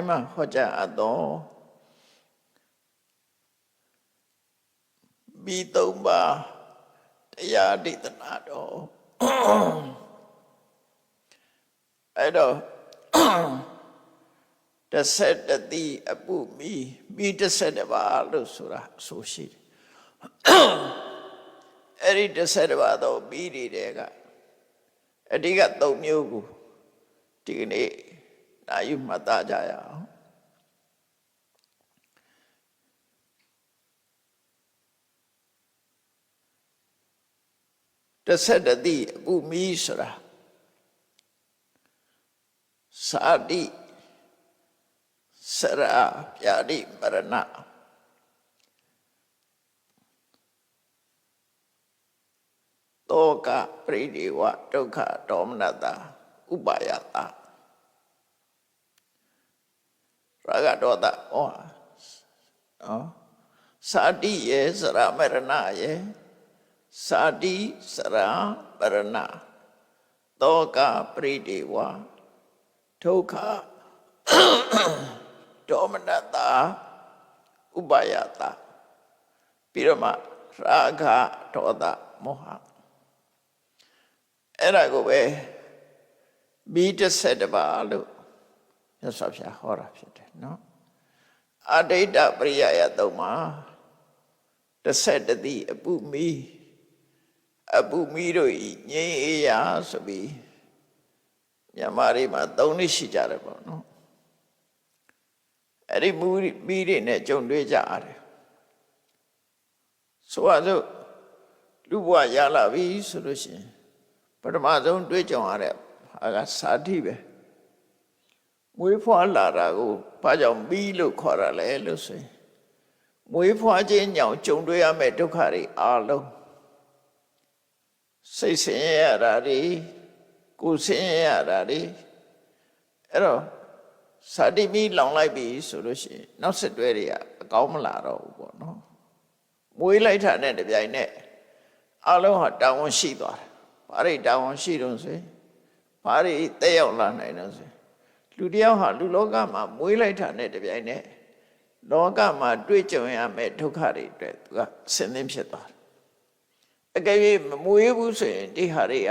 ပိုင်းမှာဟောကြားအပ်သောမိသုံးပါးတရားဒေသနာတော်အဲ့တော့တစ်ဆက်တတိအပုမိတစ်ဆက်တပါးလို့ဆိုတာဆိုရှိတယ်အဲ့ဒီတစ်ဆက်တပါးတော့မိတွေကအဓိက၃မျိုးကိုဒီကနေ့နာယူမှတ်သားကြရအောင်တစ်ဆက်တတိအပုမိဆိုတာစာတိစရာပြာတိမရဏတောကပရိဒေဝဒုက္ခဒေါမနတာဥပါယတာရာဂဒေါသစာတိယေစရာမရဏယေစာတိစရာမရဏတောကပရိဒေဝဒုက္ခဒေါမနတာဥပါယတာပြီးတော့မှရာဂဒေါသမောဟအဲ့ဒါကိုပဲမိတစ်ဆက်တပါးလို့မြတ်စွာဘုရားဟောတာဖြစ်တယ်နော်အဋိဋ္ဌပရိယယသုံးမှာတစ်ဆက်တတိအပုမိတို့ဤငြိမ်းအေးရာဆိုပြီးမြန်မာတွေမှာ၃နှစ်ရှိကြတယ်ပေါ့နော်အဲ့ဒီမိတွေနဲ့ကြုံတွေ့ကြရတယ်ဆိုပါစို့လူဘဝရလာပြီဆိုလို့ရှိရင်ပထမဆုံးတွေ့ကြုံရတဲ့ဟာကစာတိပဲမွေးဖွားလာတာကိုဘာကြောင့်ပြီးလို့ခေါ်ရလဲလို့ဆိုရင်မွေးဖွားခြင်းကြောင့်ကြုံတွေ့ရမယ့်ဒုက္ခတွေအလုံးစိတ်ဆင်းရဲရတာတွေကိုယ်ဆင်းရဲရတာတွေအဲ့တော့စာတိမိလောင်လိုက်ပြီဆိုလို့ရှိရင်နောက်ဆက်တွဲတွေကအကောင်းမလာတော့ဘူးပေါ့နော်မွေးလိုက်တာနဲ့တပြိုင်နက်အလုံးဟာတာဝန်ရှိသွားတယ်ဘာတွေတာဝန်ရှိတုံးဆိုရင်ဘာတွေတက်ရောက်လာနိုင်တုံးဆိုရင်လူတယောက်ဟာလူလောကမှာမွေးလိုက်တာနဲ့တပြိုင်နက်လောကမှာတွေ့ကြုံရမယ့်ဒုက္ခတွေအတွက်သူကဆင်းသင်းဖြစ်သွားတယ်အကယ်၍မမွေးဘူးဆိုရင်ဒီဟာတွေက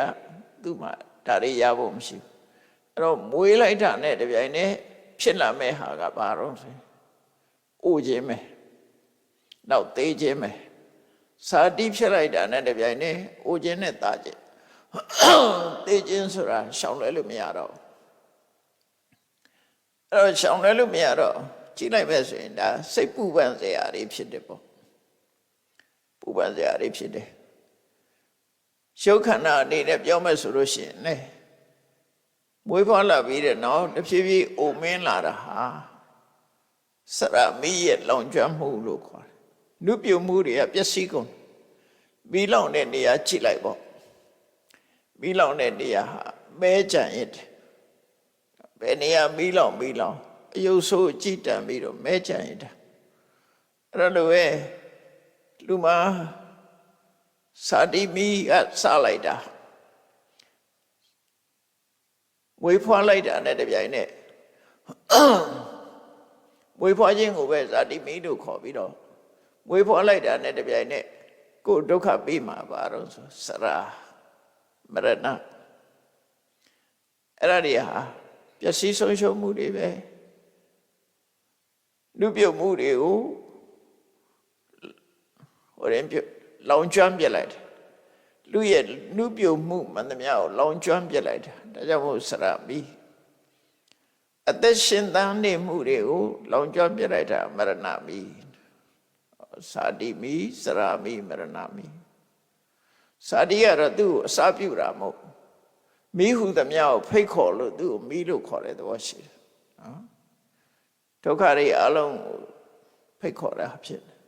သူ့မှာဒါတွေရဖို့မရှိဘူးအဲ့တော့မွေးလိုက်တာနဲ့တပြိုင်နက်ဖြစ်လာမယ့်ဟာကဘာတော့ဆိုရင်အိုခြင်းပဲနောက်သေးခြင်းပဲစာတိဖြစ်လိုက်တာနဲ့တပြိုင်နက်အိုခြင်းနဲ့တာခြင်းသေခြင်းဆိုတာရှောင်လွဲလို့မရတော့အဲ့တော့ရှောင်လွဲလို့မရတော့ကြည့်လိုက်ပဲဆိုရင်ဒါစိတ်ပူပန်စရာတွေဖြစ်တယ်ပေါ့ပူပန်စရာတွေဖြစ်တယ်ရှုပ်ခန္ဓာအနေနဲ့ပြောမယ်ဆိုလို့ရှိရင်လေမွေးဖွားလာပြီးတဲ့နောက်တဖြည်းဖြည်းအိုမင်းလာတာဟာစရမိရဲ့လောင်ကျွမ်းမှုလို့ခေါ်တယ်နုပြုံမှုတွေကပျက်စီးကုန်မီးလောင်တဲ့နေရာကြည့်လိုက်ပေါ့မီးလောင်တဲ့နေရာဟာမဲကြံရစ်တယ်ဘယ်နေရာမီးလောင်အယုတ်ဆိုးကြည်တံပြီးတော့မဲကြံရစ်တယ်အဲ့လိုပဲလူမှာစာတိမိကစလိုက်တာဝေဖွားလိုက်တာနဲ့တပြိုင်နက်ဝေဖွားခြင်းကိုပဲဇာတိမိလို့ခေါ်ပြီးတော့ဝေဖွားလိုက်တာနဲ့တပြိုင်နက်ကိုယ်ဒုက္ခပြီးမှာပါတော့ဆိုစရာမရဏအဲ့ဒါတွေဟာပျက်စီးဆုံးရှုံးမှုတွေပဲလူပြုတ်မှုတွေကိုလောင်ကျွမ်းပြလိုက်တယ်လူရဲ့လူပြုတ်မှုမှန်သမျှကိုလောင်ကျွမ်းပြလိုက်တာဒါကြောင့်မို့စရာမိအသက်ရှင်သန်နေမှုတွေကိုလောင်ကျွမ်းပြလိုက်တာမရဏမိစာတိမိစရာမိမရဏမိစာတိကတော့သူ့ကိုအစာပြုတာမဟုတ်မိဟုသမျှကိုဖိတ်ခေါ်လို့သူ့ကိုမိလို့ခေါ်တဲ့သဘောရှိတယ်နော်ဒုက္ခတွေအလုံးကိုဖိတ်ခေါ်တာဖြစ်တယ်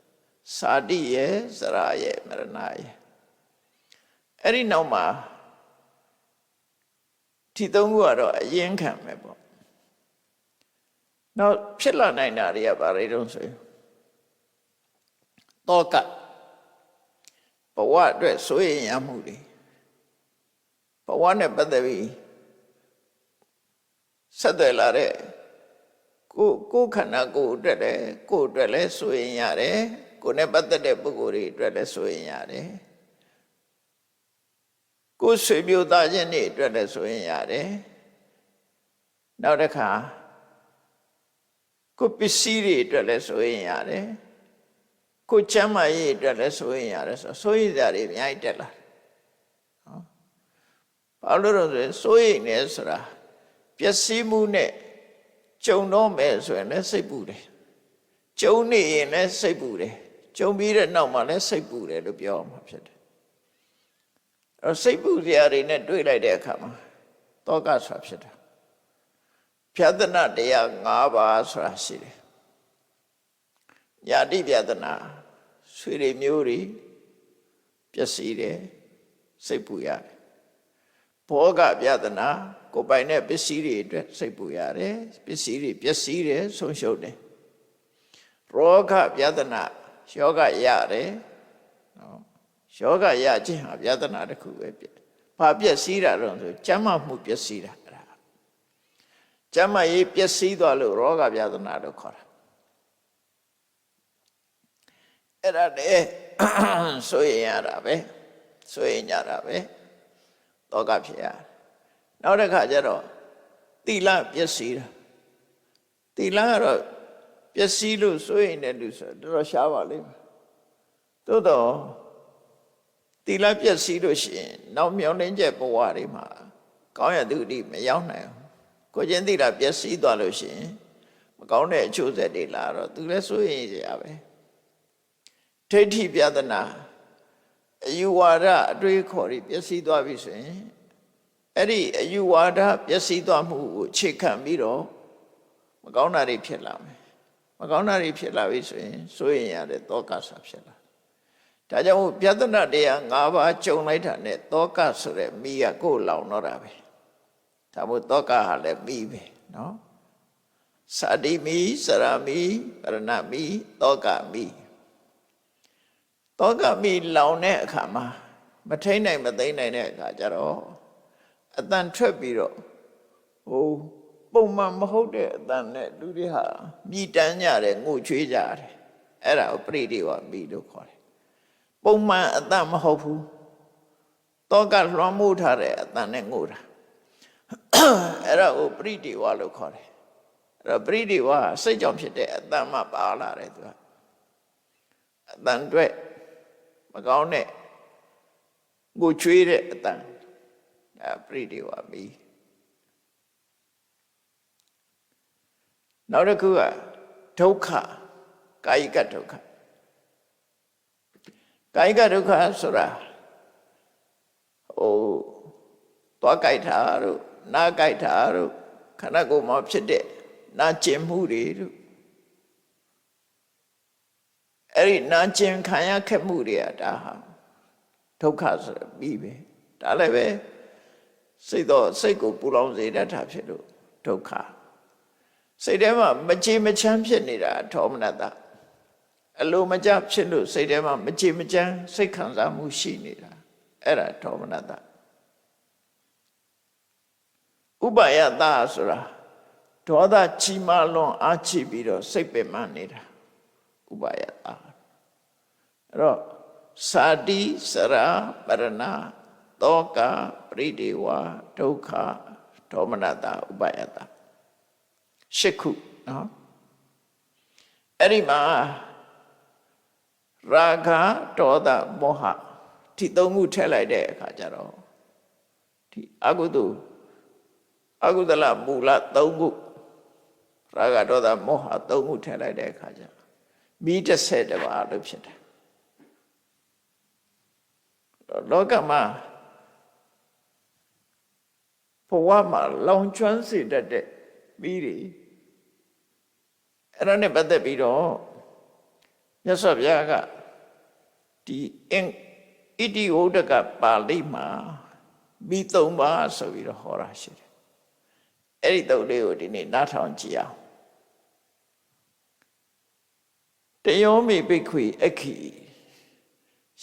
စာတိရဲ့စရာရဲ့မရဏရဲ့အဲ့ဒီနောက်မှာဒီသုံးခုကတော့အရင်ခံမယ်ပေါ့နောက်ဖြစ်လာနိုင်တာတွေကဘာတွေတုံးဆိုရင်တောကဘဝအတွက်စိုးရိမ်ရမှုတွေဘဝနဲ့ပတ်သက်ပြီးဆက်သွယ်လာတဲ့ ကိုခန္ဓာကိုယ်အတွက်လည်းကိုယ်အတွက်လည်းဆိုရင်ရတယ်ကိုယ်နဲ့ပတ်သက်တဲ့ပုဂ္ဂိုလ်တွေအတွက်လည်းဆိုရင်ရတယ်ကိုယ်ဆွေမျိုးသားချင်းတွေအတွက်လည်းဆိုရင်ရတယ်နောက်တစ်ခါကိုယ်ပစ္စည်းတွေအတွက်လည်းဆိုရင်ရတယ်ကိုယ်ချမ်းသာရေးအတွက်လည်းဆိုရင်ရတယ်ဆိုရင်စရာတွေအများကြီးတက်လာနော်ဘာလို့လဲဆိုရင်နေဆိုတာပျက်စီးမှုနဲ့ကြုံတော့မယ်ဆိုရင်လည်းစိတ်ပူတယ်ကြုံနေရင်လည်းစိတ်ပူတယ်ကြုံပြီးတဲ့နောက်မှာလည်းစိတ်ပူတယ်လို့ပြောမှာဖြစ်တယ်အဲစိတ်ပူစရာတွေနဲ့တွေ့လိုက်တဲ့အခါမှာတောကဆိုတာဖြစ်တယ်ဖြဒနာတရား၅ပါးဆိုတာရှိတယ်ညာတိဖြဒနာဆွေတွေမျိုးတွေပျက်စီးတယ်စိတ်ပူရတယ်ဘောဂဖြဒနာကိုယ်ပိုင်တဲ့ပစ္စည်းတွေအတွက်စိတ်ပူရတယ်ပစ္စည်းတွေပျက်စီးတယ်ဆုံးရှုံးတယ်ရောဂဖြဒနာယောဂရတယ်နော်ယောဂရခြင်းဟာဖြဒနာတစ်ခုပဲဘာပျက်စီးတာတော့ဆိုကျမ်းမာမှုပျက်စီးတာအဲ့ဒါကျမ်းမာရေးပျက်စီးသွားလို့ရောဂဖြဒနာလို့ခေါ်တာအဲ့ဒါလည်းဆိုရင်ရတာပဲဆိုရင်ကြတာပဲတောကဖြစ်ရတယ်နောက်တစ်ခါကျတော့သီလပျက်စီးတာသီလကတော့ပျက်စီးလို့ဆိုရင်လည်းလို့ဆိုတော့တော်ရှားပါလိမ့်မယ်သို့တော့သီလပျက်စီးလို့ရှိရင်နောက်မျောလင်းချက်ဘဝတွေမှာကောင်းရသူတိမရောက်နိုင်ဘူးကိုချင်းသီလပျက်စီးသွားလို့ရှိရင်မကောင်းတဲ့အကျိုးဆက်တွေလာတော့သူလည်းဆိုရင်ရပဲဒိဋ္ဌိပြဒနာအယူဝါဒအတွေးခေါ်တွေပျက်စီးသွားပြီဆိုရင်အဲ့ဒီအယူဝါဒပျက်စီးသွားမှုကိုအခြေခံပြီးတော့မကောင်းတာတွေဖြစ်လာမယ်မကောင်းတာတွေဖြစ်လာပြီဆိုရင်ရတဲ့တောကဆာဖြစ်လာဒါကြောင့်ပြဿနာတရား၅ပါးကြုံလိုက်တာနဲ့တောကဆိုတဲ့မိကကိုယ်လောင်တော့တာပဲဒါမို့တောကဟာလည်းမိပဲနော်စာတိမိစရမိပရဏမိတောကမိတောကမိလောင်တဲ့အခါမှာမထိန်နိုင်မသိနိုင်တဲ့အခါကျတော့အတန်ထွက်ပြီးတော့ပုံမှန်မဟုတ်တဲ့အတန်နဲ့လူတွေဟာမြည်တမ်းကြတယ်ငိုချွေးကြတယ်အဲ့ဒါကိုပရိဒီဝမိလို့ခေါ်တယ်ပုံမှန်အတန်မဟုတ်ဘူးတောကလွှမ်းမိုးထားတဲ့အတန်နဲ့ငိုတာအဲ့ဒါကိုပရိဒီဝလို့ခေါ်တယ်အဲ့တော့ပရိဒီဝစိတ်ကြောင့်ဖြစ်တဲ့အတန်မှပါလာတယ်သူကအတန်တွေမကောင်းတဲ့ငိုချွေးတဲ့အတန်ပရိဒီဝမိနောက်တစ်ခုကဒုက္ခကာယကဒုက္ခကာယကဒုက္ခဆိုတာသွားကြိုက်တာတို့နားကြိုက်တာတို့ခန္ဓာကိုယ်မှာဖြစ်တဲ့နာကျင်မှုတွေတို့အဲ့ဒီနာကျင်ခံရခက်မှုတွေကဒါဟာဒုက္ခဆိုပြီးပဲဒါလည်းပဲစိတ်ကိုပူလောင်စေတတ်တာဖြစ်လို့ဒုက္ခစိတ်ထဲမှာမကြေမချမ်းဖြစ်နေတာထောမနတအလိုမကျဖြစ်လို့စိတ်ထဲမှာမကြေမချမ်းစိတ်ခံစားမှုရှိနေတာအဲ့ဒါထောမနတဥပါယတဆိုတာဒေါသကြီးမားလွန်အားချပြီးတော့စိတ်ပင်ပန်းနေတာဥပါယတအဲ့တော့စာတိစရာပရဏတောကပရိဒေဝဒုက္ခဒေါမနတဥပါယတရှစ်ခုနော်အဲ့ဒီမှာရာဂဒေါသမောဟဒီသုံးခုထည့်လိုက်တဲ့အခါကျတော့ဒီအကုသလမူလသုံးခုရာဂဒေါသမောဟသုံးခုထည့်လိုက်တဲ့အခါကျမိ30ပါးလို့ဖြစ်တယ်လောကမှာဘဝမှာလောင်ကျွမ်းစေတတ်တဲ့မိတွေအဲ့ဒါနဲ့ပတ်သက်ပြီးတော့မြတ်စွာဘုရားကဒီဣတိဝုဒ္ဓကပါဠိမှာမိ3ပါးဆိုပြီးတော့ဟောတာရှိတယ်အဲ့ဒီသုံးလေးကိုဒီနေ့နားထောင်ကြည့်အောင်တယောမိဘိက္ခွေအခီ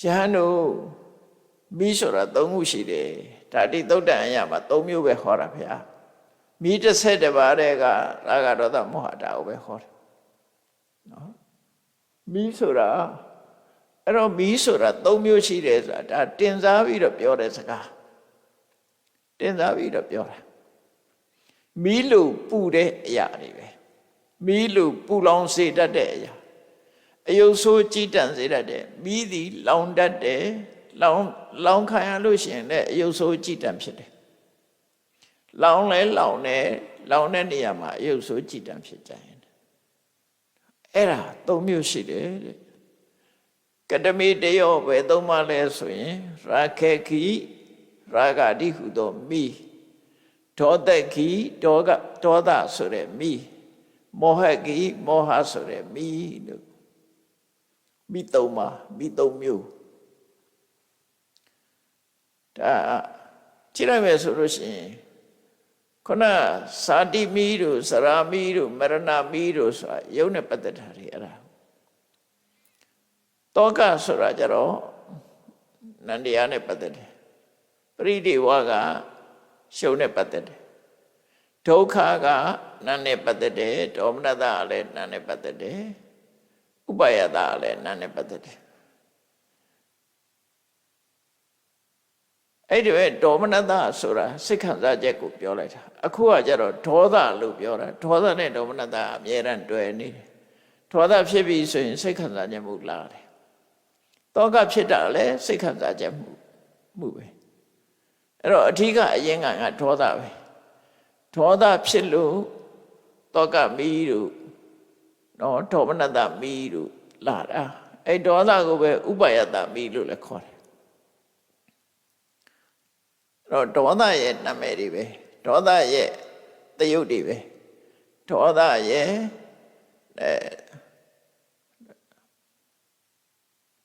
ယဟန်တို့မိဆိုတာ3ခုရှိတယ်ဒါတိသုတ်တန်အရာမှာ3မျိုးပဲဟောတာဗျာ မိ30ပါးတဲ့ကရာဂဒေါသမောဟတာကိုပဲဟောတယ်နော်မိဆိုတာအဲ့တော့မိဆိုတာ3မျိုးရှိတယ်ဆိုတာဒါတင်စားပြီးတော့ပြောတဲ့စကားတင်စားပြီးတော့ပြောတာမိလို့ပူတဲ့အရာတွေပဲမိလို့ပူလောင်စေတတ်တဲ့အရာအယုတ်ဆိုးကြည်တန့်စေတတ်တယ်မိသည်လောင်တတ်တယ်လောင်ခံရလို့ရှိရင်လည်းအယုတ်ဆိုးကြည်တန့်ဖြစ်တယ်လောင်လဲလောင်တယ်လောင်တဲ့နေရာမှာအယုတ်ဆိုးကြည်တန့်ဖြစ်ကြရင်အဲ့ဒါ3မျိုးရှိတယ်တဲ့ကတမိတယောပဲ3ပါးလဲဆိုရင်ရာခေခိရာဂတိဟုသောမိဒေါသခိဒေါသဆိုတဲ့မိမောဟကိမောဟဆိုတဲ့မိလို့မိ3ပါးမိ3မျိုးဒါကြည့်လိုက်မယ်ဆိုလို့ရှိရင်ခုနစာတိမိတို့စရာမိတို့မရဏမိတို့ဆိုတာယုံနဲ့ပတ်သက်တာတွေအဲ့ဒါတောကဆိုတာကြတော့နန္တရားနဲ့ပတ်သက်တယ်ပရိဒေဝကရှုံနဲ့ပတ်သက်တယ်ဒုက္ခကနာနဲ့ပတ်သက်တယ်ဒေါမနတကလည်းနာနဲ့ပတ်သက်တယ်ဥပါယတကလည်းနာနဲ့ပတ်သက်တယ်အဲ့ဒီပဲဒေါမနတဆိုတာစိတ်ခံစားချက်ကိုပြောလိုက်တာအခုကကြတော့ဒေါသလို့ပြောတာဒေါသနဲ့ဒေါမနတအမြဲတမ်းတွယ်နေတယ်ဒေါသဖြစ်ပြီဆိုရင်စိတ်ခံစားချက်မှုလာတယ်တောကဖြစ်တာလည်းစိတ်ခံစားချက်မှုပဲအဲ့တော့အဓိကအရင်ကဒေါသပဲဒေါသဖြစ်လို့တောကမီးတို့နော်ဒေါမနတမီးတို့လာတာအဲ့ဒေါသကိုပဲဥပါယတမီးလို့လည်းခေါ်တယ်အဲ့တော့ဒေါသရဲ့နာမည်တွေပဲဒေါသရဲ့သရုပ်တွေပဲဒေါသရဲ့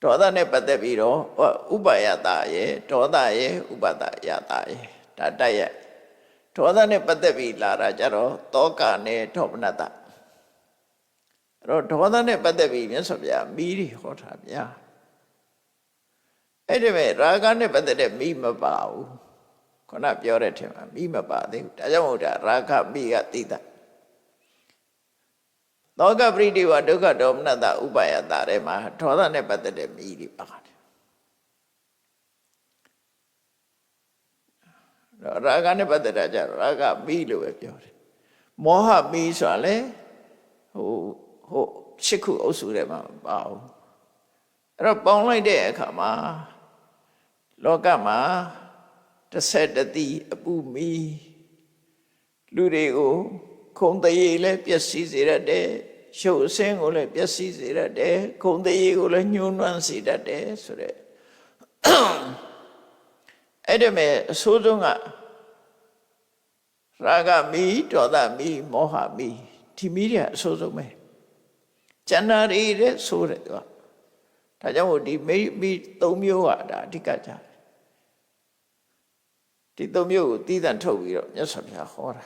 ဒေါသနဲ့ပတ်သက်ပြီးတော့ဥပါယတရဲ့ဒေါသရဲ့ဥပါဒယတရဲ့ဒါတိုက်ရဲ့ဒေါသနဲ့ပတ်သက်ပြီးလာတာကြတော့တောကနဲ့ဒေါမနတအဲ့တော့ဒေါသနဲ့ပတ်သက်ပြီးမြတ်စွာဘုရားမိတွေဟောတာဗျာအဲ့ဒီမဲ့ရာဂနဲ့ပတ်သက်တဲ့မိမပါဘူးခုနပြောတဲ့ထင်မှာမိမပါသေးဘူးဒါကြောင့်မို့ဒါရာဂမိကတိတသောကပရိဒီဝဒုက္ခဒေါမနတဥပါယတထဲမှာဒေါသနဲ့ပတ်သက်တဲ့မိတွေပါတယ်ရာဂနဲ့ပတ်သက်တာကြတော့ရာဂမိလို့ပဲပြောတယ်မောဟမိဆိုတာလေရှစ်ခုအုပ်စုထဲမှာမပါဘူးအဲ့တော့ပေါင်းလိုက်တဲ့အခါမှာလောကမှာတစ်တိအပူမီလူတွေကိုခုံတရေလည်းပျက်စီးစေတတ်တယ်ရှုပ်အစင်းကိုလည်းပျက်စီးစေတတ်တယ်ခုံတရေကိုလည်းညှိုးနွမ်းစေတတ်တယ်ဆိုတဲ့အဲ့ဒီမဲ့အဆိုးဆုံးကရာဂမိဒေါသမီမောဟမိဒီမိတွေအဆိုးဆုံးပဲကျန်တာတွေတဲ့ဆိုးတယ်သူကဒါကြောင့်မို့ဒီမိ3မျိုးကဒါအဓိကကြတယ်ဒီ3မျိုးကိုသီးသန့်ထုတ်ပြီးတော့မြတ်စွာဘုရားဟောတာ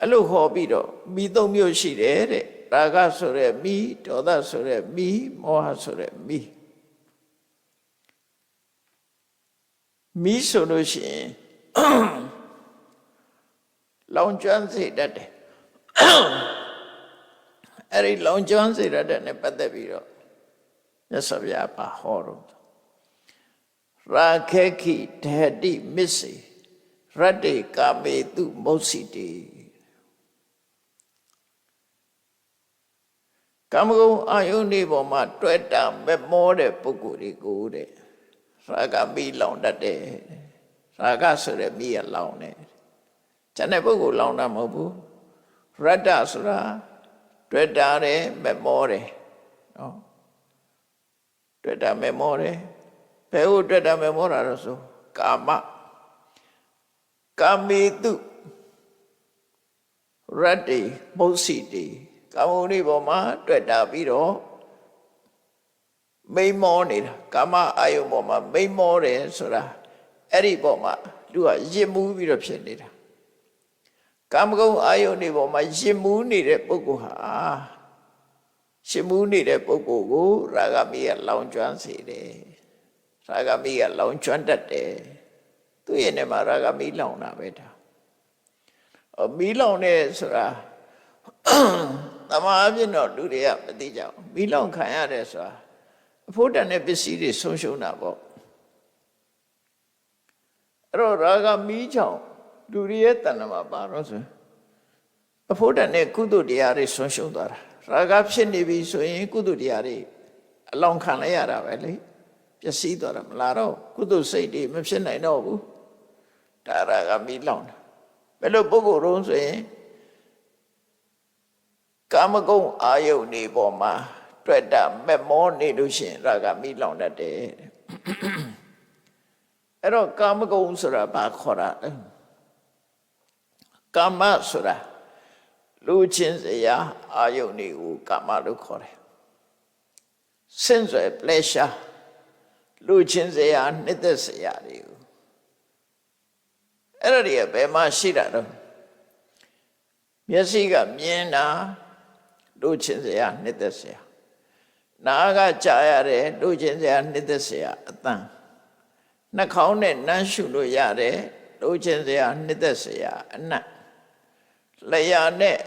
အဲ့လိုဟောပြီးတော့မိ3မျိုးရှိတယ်တဲ့ရာဂဆိုတဲ့မိဒေါသဆိုတဲ့မိမောဟဆိုတဲ့မိဆိုလို့ရှိရင်လောင်ကျွမ်းစေတတ်တယ်အဲ့ဒီလောင်ကျွမ်းစေတတ်တဲ့နဲ့ပတ်သက်ပြီးတော့မြတ်စွာဘုရားပါဟောတော့ရာခေခိဒေတိမစ္စေရတ္တေကာမေတုမုတ်စီတေကာမဂုဏ်အာယုန်ဒီပေါ်မှာတွေ့တာမဲ့မောတဲ့ပုဂ္ဂိုလ်တွေကိုတဲ့ရာဂမိလောင်တတ်တယ်ရာဂဆိုတဲ့မိရလောင်တယ်ကျန်တဲ့ပုဂ္ဂိုလ်လောင်တာမဟုတ်ဘူးရတ္တဆိုတာတွေ့တာတယ်မဲ့မောတယ်နော်တွေ့တာမဲ့မောတယ်ဘယ်ဟုတ်တွေ့တာမဲ့မောတာတော့ဆိုကာမကာမေတုရတ္တိမုတ်စီတေကာမဂုဏ်ဒီပေါ်မှာတွေ့တာပြီးတော့မိမောနေတာကာမအာယုံပေါ်မှာမိမောတယ်ဆိုတာအဲ့ဒီပေါ်မှာသူကရစ်မှုပြီးတော့ဖြစ်နေတာကာမဂုဏ်အာယုန်တွေပေါ်မှာရစ်မှုနေတဲ့ပုဂ္ဂိုလ်ဟာရစ်မှုနေတဲ့ပုဂ္ဂိုလ်ကိုရာဂမိကလောင်ကျွမ်းစေတယ်ရာဂမိကလောင်ကျွမ်းတတ်တယ် သူ့ရဲ့နေမှာရာဂမီးလောင်တာပဲဒါမီးလောင်နေဆိုတာတမားအဖြစ်တော့လူတွေကမသိကြဘူးမီးလောင်ခံရတယ်ဆိုတာအဖို့တန်တဲ့ပစ္စည်းတွေဆုံးရှုံးတာပေါ့အဲ့တော့ရာဂမီးကြောင့်လူတွေရဲ့တဏ္ဍာမှာပါတော့ဆိုအဖို့တန်တဲ့ကုသိုလ်တရားတွေဆုံးရှုံးသွားတာရာဂဖြစ်နေပြီဆိုရင်ကုသိုလ်တရားတွေအလောင်းခံလိုက်ရတာပဲလေပျက်စီးသွားတာမလားတော့ကုသိုလ်စိတ်တွေမဖြစ်နိုင်တော့ဘူးဒါရာဂမီးလောင်တာဘယ်လိုပုဂ္ဂိုလ်တုံးဆိုရင်ကာမဂုဏ်အာယုန်နေပေါ်မှာတွေ့တာမက်မောနေလို့ရှိရင်ရာဂမီးလောင်တတ်တယ်အဲ့တော့ကာမဂုဏ်ဆိုတာဘာခေါ်တာလဲကာမဆိုတာလူချင်းစရာအာယုန်တွေကိုကာမလို့ခေါ်တယ် sensual pleasure လူချင်းစရာနှစ်သက်စရာတွေကိုအဲ့ဒါတွေဘယ်မှာရှိတာတော့မျက်စိကမြင်တာလူချင်းစရာနှစ်သက်စရာနားကကြားရတယ်လူချင်းစရာနှစ်သက်စရာအသံနှာခေါင်းနဲ့နမ်းရှုလို့ရတယ်လူချင်းစရာနှစ်သက်စရာအနံ့လျှာနဲ့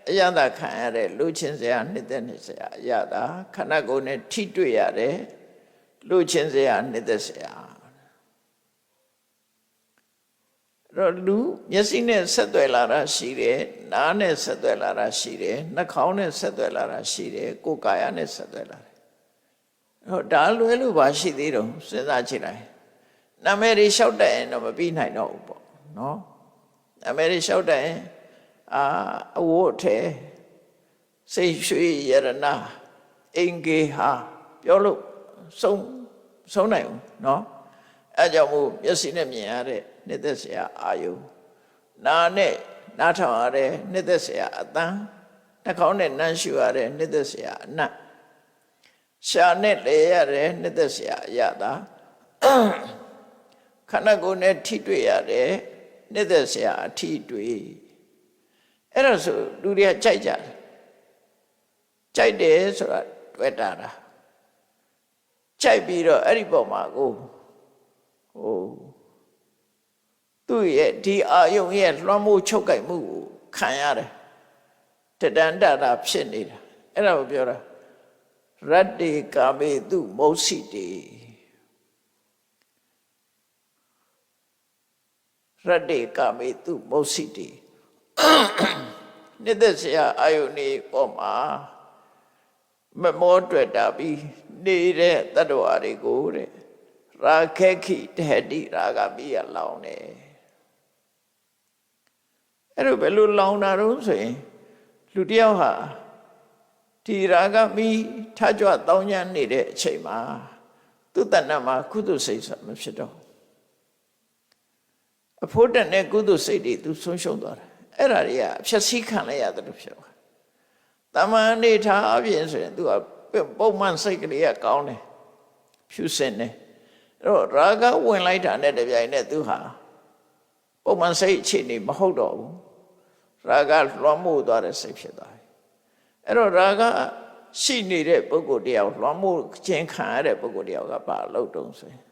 အရသာခံရတဲ့လူချင်းစရာနှစ်သက်စရာအရသာခန္ဓာကိုယ်နဲ့ထိတွေ့ရတယ်လူချင်းစရာနှစ်သက်စရာတော့လူမျက်စိနဲ့ဆက်သွယ်လာတာရှိတယ်နားနဲ့ဆက်သွယ်လာတာရှိတယ်နှာခေါင်းနဲ့ဆက်သွယ်လာတာရှိတယ်ကိုယ်ကာယနဲ့ဆက်သွယ်လာတယ်ဟောဒါလွဲလို့ပါရှိသေးတော့စဉ်းစားကြည့်လိုက်နာမည်တွေလျှောက်တတ်ရင်တော့မပြီးနိုင်တော့ဘူးပေါ့နော်နာမည်တွေလျှောက်တတ်ရင်အဝတ်ထဲစိတ်ရွှေရတနာအင်္ဂေဟာပြောလို့ဆုံးနိုင်ဘူးနော်အဲကြောင့်မို့မျက်စိနဲ့မြင်ရတဲ့နှစ်သက်စရာအာယုနာနဲ့နားထောင်ရတဲ့နှစ်သက်စရာအသံနှာခေါင်းနဲ့နမ်းရှုရတဲ့နှစ်သက်စရာအနံ့ရှာနဲ့လေရတဲ့နှစ်သက်စရာအရသာခန္ဓာကိုယ်နဲ့ထိတွေ့ရတဲ့နှစ်သက်စရာအထိတွေ့အဲ့ဒါဆိုလူတွေကကြိုက်ကြတယ်ကြိုက်တယ်ဆိုတာတွေ့တာလားကြိုက်ပြီးတော့အဲ့ဒီပုံမှာကိုသူ့ရဲ့ဒီအာယုံရဲ့လွှမ်းမိုးချုပ်ကိုက်မှုကိုခံရတယ်တတန်တတာဖြစ်နေတာအဲ့ဒါကိုပြောတာရတ္တိကာမေတုမௌစီတေရတ္တိကာမေတုမௌစီတေနှစ်သက်စရာအာယုန်ဒီပေါ်မှာမမောတွေ့တာပြီးနေတဲ့တတ္တဝါတွေကိုတဲ့ရာခေခိတဟတိရာဂမိရလောင်တယ်အဲ့တော့ဘယ်လိုလောင်တာတော့ဆိုရင်လူတယောက်ဟာဒီရာဂမိထကြွတောင်းညံ့နေတဲ့အချိန်မှာသူ့တဏ္ဍမှာကုသိုလ်စိတ်ဆိုမဖြစ်တော့အဖို့တန်တဲ့ကုသိုလ်စိတ်တွေသူဆုံးရှုံးသွားတယ်အဲ့ဒါတွေကဖြည့်ဆည်းခံလိုက်ရတယ်လို့ပြောတာတမန်နေထားအပြင်ဆိုရင်သူကပုံမှန်စိတ်ကလေးကကောင်းတယ်ဖြူစင်တယ်အဲ့တော့ရာဂဝင်လိုက်တာနဲ့တပြိုင်နက်သူဟာပုံမှန်စိတ်အခြေအနေမဟုတ်တော့ဘူးရာဂလွှမ်းမိုးသွားတဲ့စိတ်ဖြစ်သွားတယ်အဲ့တော့ရာဂရှိနေတဲ့ပုဂ္ဂိုလ်တယောက်လွှမ်းမိုးခြင်းခံရတဲ့ပုဂ္ဂိုလ်တယောက်ကဘာလုပ်တုံးဆိုရင်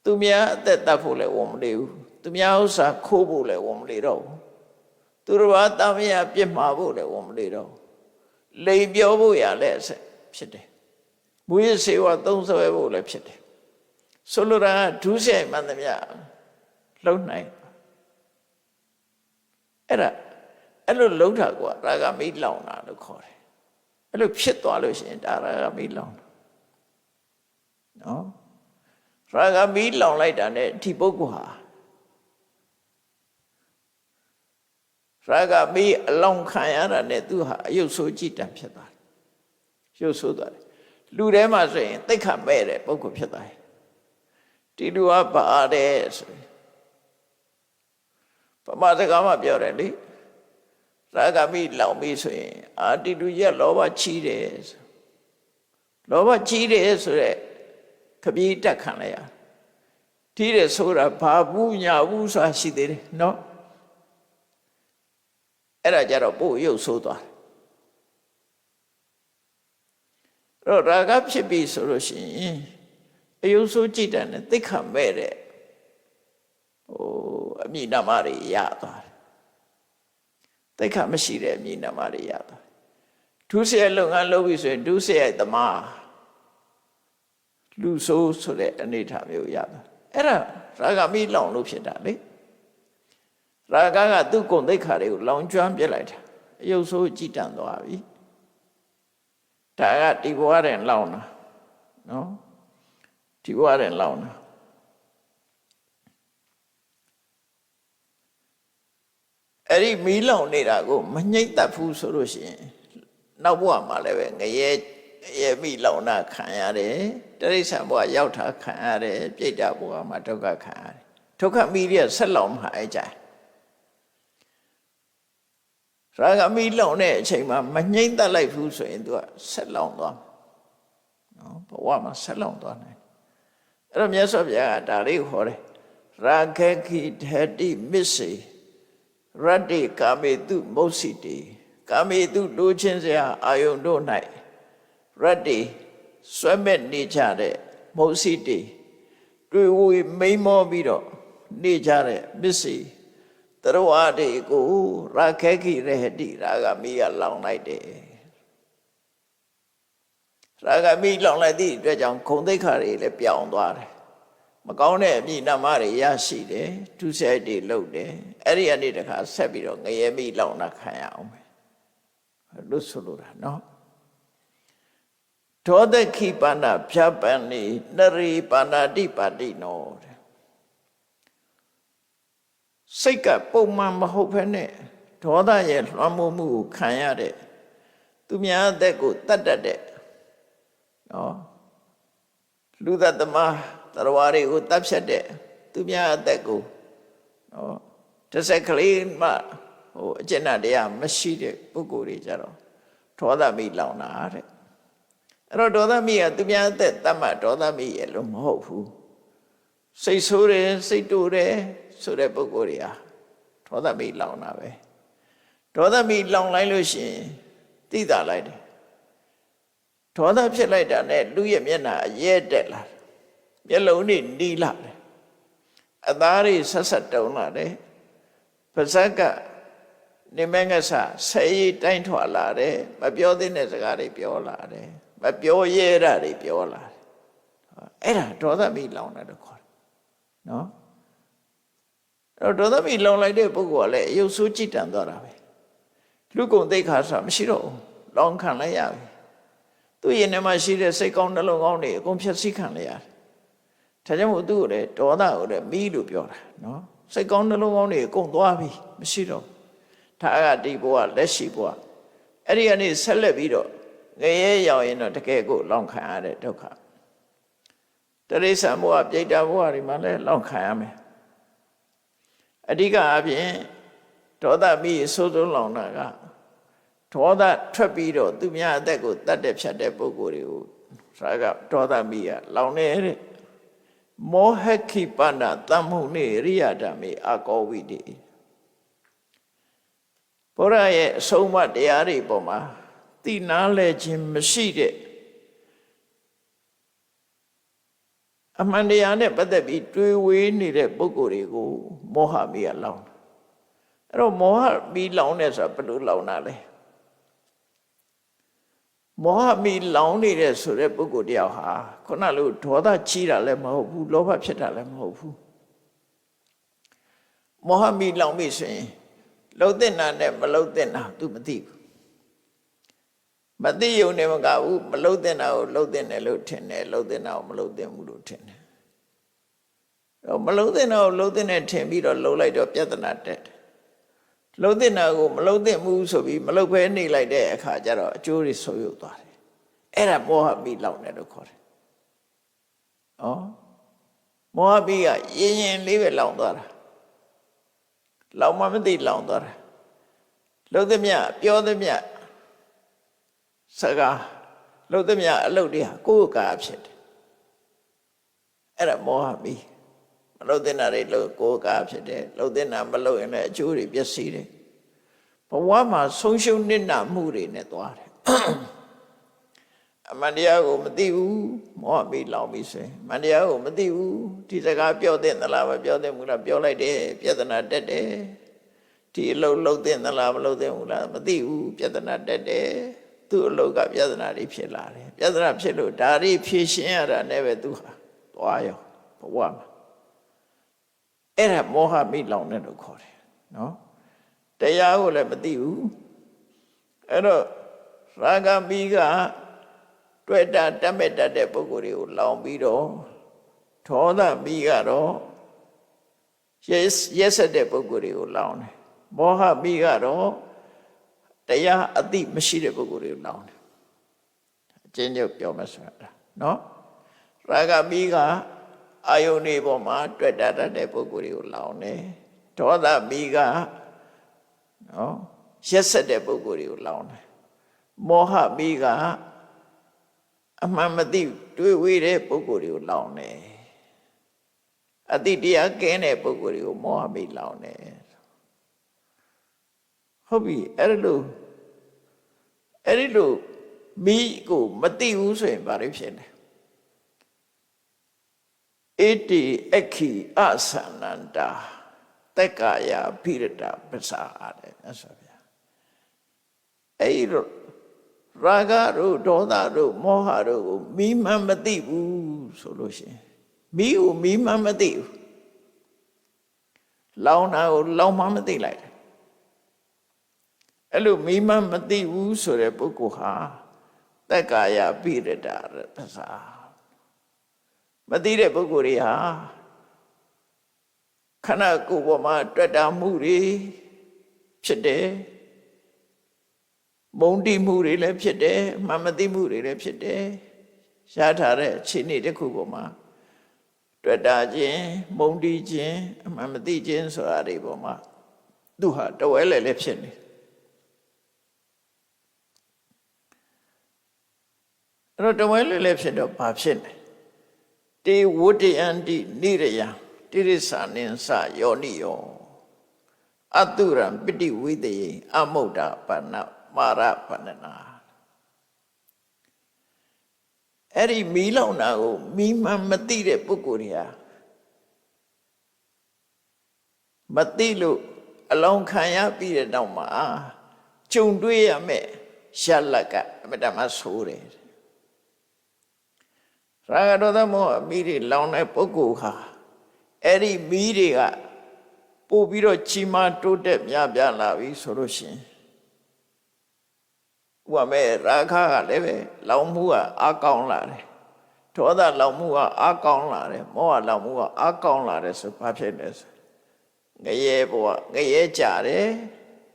သူများအသက်တတ်ဖို့လည်းဝန်မလေးဘူးသူများဥစ္စာခိုးဖို့လည်းဝန်မလေးတော့ဘူးသူတို့ဘာတမယပြစ်မှာဖို့လည်းဝန်မလေးတော့လိန်ပြောဖို့ရလည်းအဆက်ဖြစ်တယ်မူရစေဝသုံးဆွဲဖို့လည်းဖြစ်တယ်ဆိုလိုတာဒုစရိုက်မှန်သမျှလုံနိုင်အဲ့လိုလုံတာကရာဂမိလောင်တာလို့ခေါ်တယ်အဲ့လိုဖြစ်သွားလို့ရှိရင်ဒါရာဂမိလောင်တာနော်ရာဂမိလောင်လိုက်တာ ਨੇ ဒီပုဂ္ဂိုလ်ဟာရာဂမိအလောင်ခံရတာ ਨੇ သူဟာအယုတ်ဆိုးကြည်တံဖြစ်သွားတယ်ရုပ်ဆိုးသွားတယ်လူထဲမှာဆိုရင်သိက္ခာမဲ့တဲ့ပုဂ္ဂိုလ်ဖြစ်သွားတယ်ဒီလူကပါတယ်ဆိုရင်ပမာစကားမှပြောတယ်လေရာဂမိလောင်ပြီဆိုရင်ဒီလူရဲ့လောဘကြီးတယ်လောဘကြီးတယ်ဆိုရက်ခပြေးတက်ခံလိုက်ရကြီးတယ်ဆိုတာဘာဘူးညာဘူးဆိုတာရှိသေးတယ်နော်အဲ့ဒါကြတော့ပို့ရုပ်ဆိုးသွားတယ်ရာဂဖြစ်ပြီဆိုလို့ရှိရင်အယုဆိုးကြည်တတ်တဲ့သိက္ခာမဲ့တဲ့ အမည်နာမတွေရသွားတယ်သိက္ခာမရှိတဲ့အမည်နာမတွေရသွားတယ်ဒုစရိုက်လုပ်ငန်းလုပ်ပြီဆိုရင်ဒုစရိုက်သမားလူဆိုးဆိုတဲ့အနေအထားမျိုးရသွားအဲ့ဒါရာဂမိလောင်လို့ဖြစ်တာလေရာဂကသူ့ဂုဏ်သိက္ခာတွေကိုလောင်ကျွမ်းပြစ်လိုက်တာအယုတ်ဆိုးကြည်တန့်သွားပြီဒါကဒီဘဝရင်လောင်တာနော်ဒီဘဝရင်လောင်တာအဲ့ဒီမီးလောင်နေတာကိုမငြိမ့်သက်ဘူးဆိုလို့ရှိရင်နောက်ဘဝမှာလည်းပဲငရဲမိလောင်တာခံရတယ်တိရစ္ဆာန်ဘဝရောက်တာခံရတယ်ပြိတ္တာဘဝမှာဒုက္ခခံရတယ်ဒုက္ခမိရဆက်လောင်မှာအကြရာဂမိလောင်တဲ့အချိန်မှာမငြိမ့်သက်လိုက်ဘူးဆိုရင် तू ကဆက်လောင်သွားနော်ဘဝမှာဆက်လောင်သွားနိုင်အဲ့တော့မြတ်စွာဘုရားကဒါလေးဟောတယ်ရာဂခိဓတိမစ္စေရတ္တိကာမေတုမုတ်စီတေကာမေတုလိုချင်စရာအာယုန်တို့၌ရတ္တိဆွဲမဲ့နေကြတဲ့မုတ်စီတေတွေ့ဝေမိန်မောပြီးတော့နေကြတဲ့မစ္စေတရဝတေကိုရာဂခိရဟတိရာဂမိကလောင်လိုက်တယ်ရာဂမိလောင်လိုက်သည့်အတွက်ကြောင့်ဂုဏ်သိက္ခာတွေလည်းပြောင်းသွားတယ်မကောင်းတဲ့အမည်နာမတွေရရှိတယ်ဒုစရိုက်တွေလုပ်တယ်အဲ့ဒီအနေတခါဆက်ပြီးတော့ငရဲမိလောင်တာခံရအောင်ပဲလို့ဆိုလိုတာနော်ဒေါသခိပါဏဖြပန်နေနရိပါဏတိပါတိနောတဲ့စိတ်ကပုံမှန်မဟုတ်ဘဲနဲ့ဒေါသရဲ့လွှမ်းမိုးမှုကိုခံရတဲ့သူများအသက်ကိုတတ်တတ်တဲ့နော်လူသက်သမားတရဝါတွေကိုတတ်ဖြတ်တဲ့သူများအသက်ကိုနော်တစ်ဆက်ကလေးမှအကျဉ်းတရားမရှိတဲ့ပုဂ္ဂိုလ်တွေကြတော့ဒေါသမိလောင်တာတဲ့အဲ့တော့ဒေါသမိကသူများအသက်တတ်မှဒေါသမိရဲ့လို့မဟုတ်ဘူးစိတ်ဆိုးတယ်စိတ်တူတယ်ဆိုတဲ့ပုဂ္ဂိုလ်တွေဟာဒေါသမိလောင်တာပဲဒေါသမိလောင်လိုက်လို့ရှိရင်သိတာလိုက်တယ်ဒေါသဖြစ်လိုက်တာနဲ့လူရဲ့မျက်နှာအရဲတက်လာမျက်လုံးတွေနီးလာတယ်အသားတွေဆက်ဆက်တုံလာတယ်ပါးစပ်ကနေမငဆဆဲရီတိုင်းထွာလာတယ်မပြောသင့်တဲ့စကားတွေပြောလာတယ်မပြောရဲတာတွေပြောလာတယ်အဲ့ဒါဒေါသမိလောင်တာတော့ခေါ်တယ်နော်အဲ့တော့ဒေါသမိလောင်လိုက်တဲ့ပုဂ္ဂိုလ်ကလည်းအယုတ်ဆိုးကြည်တန်သွားတာပဲလူကုန်သိက္ခာဆိုတာမရှိတော့ဘူးလောင်ခံလိုက်ရပြီသူ့ရင်ထဲမှာရှိတဲ့စိတ်ကောင်းနှလုံးကောင်းတွေအကုန်ဖြည့်ဆည်းခံလိုက်ရတယ်ဒါကြောင့်မို့သူ့ကိုလည်းဒေါသကိုလည်းမီးလို့ပြောတာနော်စိတ်ကောင်းနှလုံးကောင်းတွေအကုန်သွားပြီမရှိတော့ဒါကဒီဘဝလက်ရှိဘဝအဲ့ဒီကနေဆက်လက်ပြီးတော့ငရဲရောက်ရင်တော့တကယ်ကိုလောင်ခံရတဲ့ဒုက္ခတရိစ္ဆာန်ဘဝပြိတ္တာဘဝတွေမှာလည်းလောင်ခံရမယ်အဓိကအပြင်ဒေါသမိအဆိုးဆုံးလောင်တာကဒေါသထွက်ပြီးတော့သူများအသက်ကိုတတ်တဲ့ဖြတ်တဲ့ပုဂ္ဂိုလ်တွေကိုဒါကဒေါသမိကလောင်နေတဲ့မောဟခိပဏတမ္မှုနေရိယဓမ္မေအကောဝိတိဘုရားရဲ့အဆုံးအမတရားတွေပေါ်မှာသိနာလဲခြင်းမရှိတဲ့အမှန်တရားနဲ့ပတ်သက်ပြီးတွေးဝေးနေတဲ့ပုဂ္ဂိုလ်တွေကိုမောဟမိကလောင်တာအဲ့တော့မောဟမိလောင်နေဆိုတာဘယ်လိုလောင်တာလဲမောဟမိလောင်နေတဲ့ဆိုတဲ့ပုဂ္ဂိုလ်တယောက်ဟာခုနလိုဒေါသကြီးတာလည်းမဟုတ်ဘူးလောဘဖြစ်တာလည်းမဟုတ်ဘူးမောဟမိလောင်ပြီဆိုရင်လှုပ်တဲ့နာနဲ့မလှုပ်တဲ့နာ तू မသိဘူးမသိုံနဲ့မကဘူးမလှုပ်တဲ့နာကိုလှုပ်တဲ့နယ်လို့ထင်တယ်လှုပ်တဲ့နာကိုမလှုပ်တဲ့ဘူးလို့ထင်တယ်တော့မလှုပ်တဲ့နာကိုလှုပ်တဲ့နယ်ထင်ပြီးတော့လှုပ်လိုက်တော့ပြဿနာတက်တယ်လှုပ်တဲ့နာကိုမလှုပ်တဲ့ဘူးဆိုပြီးမလှုပ်ဘဲနေလိုက်တဲ့အခါကျတော့အကျိုးတွေဆိုးရုပ်သွားတယ်အဲ့ဒါမောဟမိလောင်တယ်လို့ခေါ်တယ်။ဩမောဟမိကရင်ရင်လေးပဲလောင်သွားတာလောင်မှမသိလောင်သွားတာလှုပ်သမျှပြောသမျှစကားလှုပ်သမျှအလုပ်တွေဟာကိုယ်ကာဖြစ်တယ်အဲ့ဒါမောဟမိမလှုပ်တဲ့နာတွေလှုပ်ကိုယ်ကာဖြစ်တယ်လှုပ်တဲ့နာမလှုပ်ရင်လည်းအကျိုးတွေပျက်စီးတယ်ဘဝမှာဆုံးရှုံးနစ်နာမှုတွေနဲ့သွားတယ် အမှန်တရားကိုမသိဘူးမောဟမိလောင်ပြီဆိုရင်အမှန်တရားကိုမသိဘူးဒီစကားပြောတဲ့သလားမပြောတဲ့ဘူးလားပြောလိုက်တယ်ပြဿနာတက်တယ်ဒီအလုပ်လုပ်တဲ့သလားမလုပ်တဲ့ဘူးလားမသိဘူးပြဿနာတက်တယ်သူ့အလုပ်ကပြဿနာတွေဖြစ်လာတယ်ပြဿနာဖြစ်လို့ဒါတွေဖြေရှင်းရတာနဲ့ပဲသူဟာသွားရောဘဝမှာအဲ့ဒါမောဟမိလောင်တယ်လို့ခေါ်တယ်နော်တရားကိုလည်းမသိဘူးအဲ့တော့ရာဂမိကတွေ့တာတတ်မဲ့တတ်တဲ့ပုဂ္ဂိုလ်တွေကိုလောင်ပြီးတော့ဒေါသမိကတော့ရက်ဆက်တဲ့ပုဂ္ဂိုလ်တွေကိုလောင်တယ်မောဟမိကတော့တရားအသိမရှိတဲ့ပုဂ္ဂိုလ်တွေကိုလောင်တယ်အကျဉ်းချုပ်ပြောမှဆိုတာနော်ရာဂမိကအာယုန်တွေပေါ်မှာတွေ့တာတတ်တဲ့ပုဂ္ဂိုလ်တွေကိုလောင်တယ်ဒေါသမိကနော်ရက်ဆက်တဲ့ပုဂ္ဂိုလ်တွေကိုလောင်တယ်မောဟမိကအမှန်မသိတွေ့ဝေးတဲ့ပုဂ္ဂိုလ်တွေကိုလောင်တယ်အတိတရားကင်းတဲ့ပုဂ္ဂိုလ်တွေကိုမောဟမိလောင်တယ်ဟုတ်ပြီအဲ့လိုမိကိုမသိဘူးဆိုရင်ဘာလို့ဖြစ်လဲဣတိအခီအသနန္တာတက္ကာယဖိရတပ္ပစာတဲ့ဆိုဗျာအဲ့လိုရာဂတို့ဒေါသတို့မောဟတို့ကိုမိမှန်မသိဘူးဆိုလို့ရှိရင်မိကိုမိမှန်မသိဘူးလောင်တာကိုလောင်မှမသိလိုက်တယ်အဲ့လိုမိမှန်မသိဘူးဆိုတဲ့ပုဂ္ဂိုလ်ဟာတက္ကာယပိရတပ္ပစာမသိတဲ့ပုဂ္ဂိုလ်တွေဟာခန္ဓာကိုယ်ပေါ်မှာတွေ့တာမှုတွေဖြစ်တယ်မုန်းတိမှုတွေလည်းဖြစ်တယ်မှန်မသိမှုတွေလည်းဖြစ်တယ်ရထားတဲ့အခြေအနေတစ်ခုပေါ်မှာတွေ့တာခြင်းမုန်းတိခြင်းအမှန်မသိခြင်းဆိုတာတွေပေါ်မှာသူဟာတဝဲလဲလည်းဖြစ်နေအဲ့တော့တဝဲလဲလည်းဖြစ်တော့ဘာဖြစ်လဲတေဝတ္တယန္တိနိရယတိရိစ္ဆာနိသယောနိယောအတုရံပိဋိဝိတယေအမုဒ္ဒပါဏမာရပဏနာအဲ့ဒီမီးလောင်တာကိုမီးမှန်မသိတဲ့ပုဂ္ဂိုလ်တွေဟာမသိလို့အလောင်းခံရပြီးတဲ့နောက်မှာကြုံတွေ့ရမယ်ရလတ်ကအမတမဆိုးတယ်ရာဂဒေါသမောဟမီးတွေလောင်တဲ့ပုဂ္ဂိုလ်ဟာအဲ့ဒီမီးတွေကပို့ပြီးတော့ကြီးမားတိုးတက်များပြားလာပြီဆိုလို့ရှိရင်ဥပမာရာဂကလည်းပဲလောင်မှုကအားကောင်းလာတယ်ဒေါသလောင်မှုကအားကောင်းလာတယ်မောဟလောင်မှုကအားကောင်းလာတယ်ဆိုဘာဖြစ်လဲဆိုငရဲဘဝငရဲကြတယ်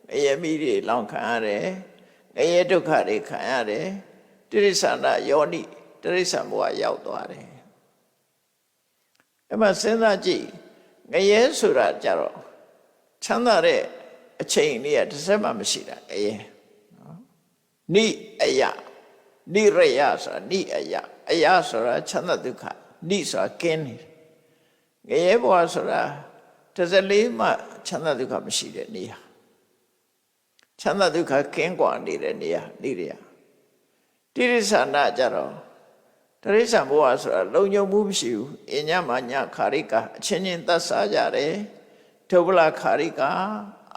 ငရဲမိတွေလောင်ခံရတယ်ငရဲဒုက္ခတွေခံရတယ်တိရိစ္ဆာန်ယောနိတိရိစ္ဆာန်ဘဝရောက်သွားတယ်အဲ့မှာစဉ်းစားကြည့်ငရဲဆိုတာကြတော့ချမ်းသာတဲ့အချိန်လေးကတစ်စက်မှမရှိတာငရဲနိအယနိရယဆိုတာနိအယအယဆိုတာချမ်းသာဒုက္ခနိဆိုတာကင်းနေငရဲဘဝဆိုတာတစ်စက်လေးမှချမ်းသာဒုက္ခမရှိတဲ့နေရာချမ်းသာဒုက္ခကင်းကွာနေတဲ့နေရာနိရယတိရိစ္ဆာန်ကြတော့တိရိစ္ဆာန်ဘဝဆိုတာလုံခြုံမှုမရှိဘူးအညမညခါရိကအချင်းချင်းသတ်စားကြတယ်ဒုဗ္ဗလခါရိက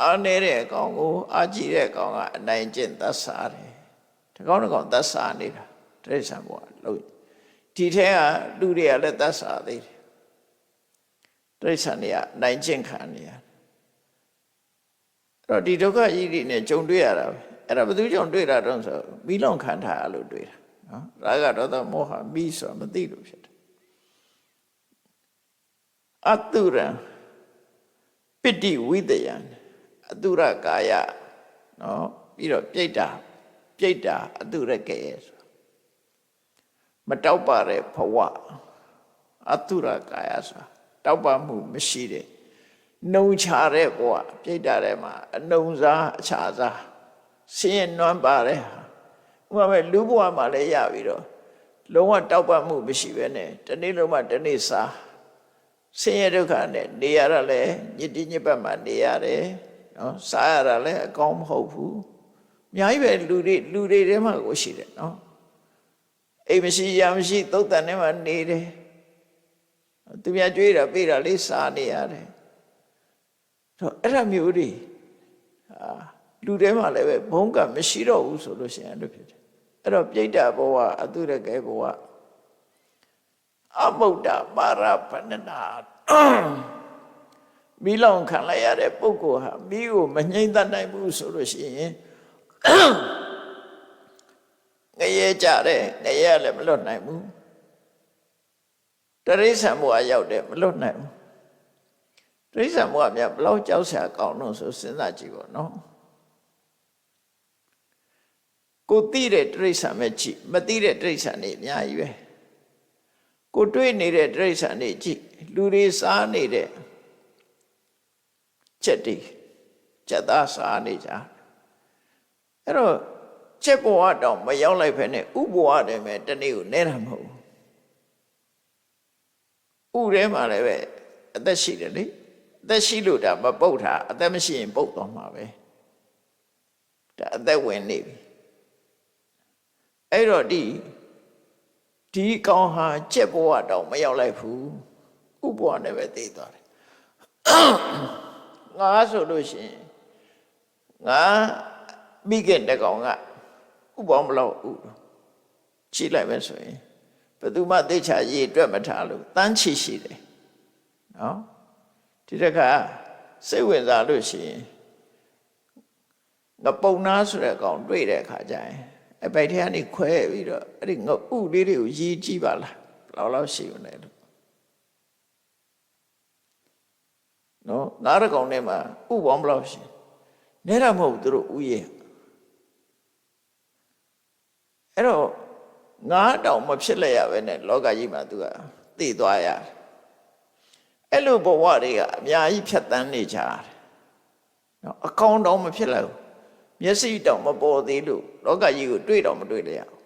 အားနေတဲ့အကောင်ကိုအာကြည့်တဲ့အကောင်ကအနိုင်ကျင့်သတ်စားတယ်ဒီကောင်တစ်ကောင်သတ်စားနေတာတိရိစ္ဆာန်ဘဝလုံဒီထဲကလူတွေကလည်းသတ်စားသေးတယ်တိရိစ္ဆာန်တွေကနိုင်ကျင့်ခံနေရတယ်အဲ့တော့ဒီဒုက္ခကြီးတွေနဲ့ကြုံတွေ့ရတာပဲအဲ့ဒါဘယ်သူကြောင့်တွေ့တာတော့ဆိုမိလောင်ခံထားရလို့တွေ့တာနော်ရာဂဒေါသမောဟမိဆိုတာမသိလို့ဖြစ်တယ်အတုရံပိဋိဝိတယံအတုရကာယနော်ပြီးတော့ပြိတ္တာအတုရကေဆိုမတောက်ပါတဲ့ဘဝအတုရကာယဆိုတာတောက်ပမှုမရှိတဲ့နှုံချတဲ့ဘဝပြိတ္တာထဲမှာအနှုံစားအခြားစားဆင်းရဲနွမ်းပါတဲ့ဥပမာလူဘဝမှာလည်းရပြီးတော့လုံးဝတောက်ပမှုမရှိပဲနဲ့တနေ့လုံးမှတနေ့စားဆင်းရဲဒုက္ခနဲ့နေရတာလည်းညစ်တိညစ်ပတ်မှနေရတယ်နော်စားရတာလည်းအကောင်းမဟုတ်ဘူးအများကြီးပဲလူတွေထဲမှာကိုရှိတယ်နော် အိမ်မရှိရမရှိသုတ်တန်ထဲမှာနေတယ်သူများကြွေးတာပေးတာလေးစားနေရတယ်တော့အဲ့ဒါမျိုးတွေလူထဲမှာလည်းပဲဘုံကမရှိတော့ဘူးဆိုလို့ရှိရင်အဲ့လိုဖြစ်တယ်အဲ့တော့ပြိတ္တာဘဝအတုရကဲဘဝအမုဒ္ဒပါရပဏနာမိလောင်ခံလိုက်ရတဲ့ပုဂ္ဂိုလ်ဟာမိကိုမငြိမ့်တတ်နိုင်ဘူးဆိုလို့ရှိရင်ငရဲကြတယ်ငရဲလည်းမလွတ်နိုင်ဘူးတရိစ္ဆာန်ဘဝရောက်တယ်မလွတ်နိုင်ဘူးတရိစ္ဆာန်ဘဝမြတ်ဘလောက်ကြောက်စရာကောင်းလို့ဆိုစဉ်းစားကြည့်ပါနော်ကိုသိတဲ့တရိစ္ဆာန်ပဲကြည့်မသိတဲ့တရိစ္ဆာန်တွေအများကြီးပဲကိုတွေ့နေတဲ့တရိစ္ဆာန်တွေကြည့်လူတွေစားနေတဲ့ချက်တွေချက်သားစားနေကြအဲ့တော့ချက်ဘဝတောင်မရောက်လိုက်ဖ ೇನೆ ဥဘဝတည်းပဲတနေ့ကိုနဲတာမဟုတ်ဘူးဥထဲမှာလည်းပဲအသက်ရှိတယ်လေအသက်ရှိလို့ဒါမပုတ်တာအသက်မရှိရင်ပုတ်သွားမှာပဲဒါအသက်ဝင်နေပြီအဲ့တော့ဒီကောင်ဟာချက်ဘဝတောင်မရောက်လိုက်ဘူးဥဘဝနဲ့ပဲသိသွားတယ်ငါဆိုလို့ရှိရင်ငါမိခင်တကောင်ကဥပေါင်းဘလောက်ဥချီလိုက်မယ်ဆိုရင်ဘယ်သူမှသိချာရေးအတွက်မထားလို့တန်းချီရှိတယ်နော်ဒီတခါစိတ်ဝင်စားလို့ရှိရင်ငပုံနာဆိုတဲ့ကောင်တွေ့တဲ့အခါကျရင်အပိုက်ထဲကနေခွဲပြီးတော့အဲ့ဒီငဥလေးတွေကိုရေးကြည့်ပါလားဘယ်လောက်ရှိနေလဲနော်ငါးရကောင်ထဲမှာဥပေါင်းဘလောက်ရှိနဲတာမဟုတ်သူတို့ဥရဲ့အဲ့တော့ငါးတောင်မဖြစ်လိုက်ရပဲနဲ့လောကကြီးမှာသူကသိသွားရအဲ့လိုဘဝတွေကအများကြီးဖြတ်တန်းနေကြတယ်နော်အကောင်တောင်မဖြစ်လိုက်ဘူးမျက်စိတောင်မပေါ်သေးလို့လောကကြီးကိုတွေ့တော့မတွေ့လိုက်ရဘူး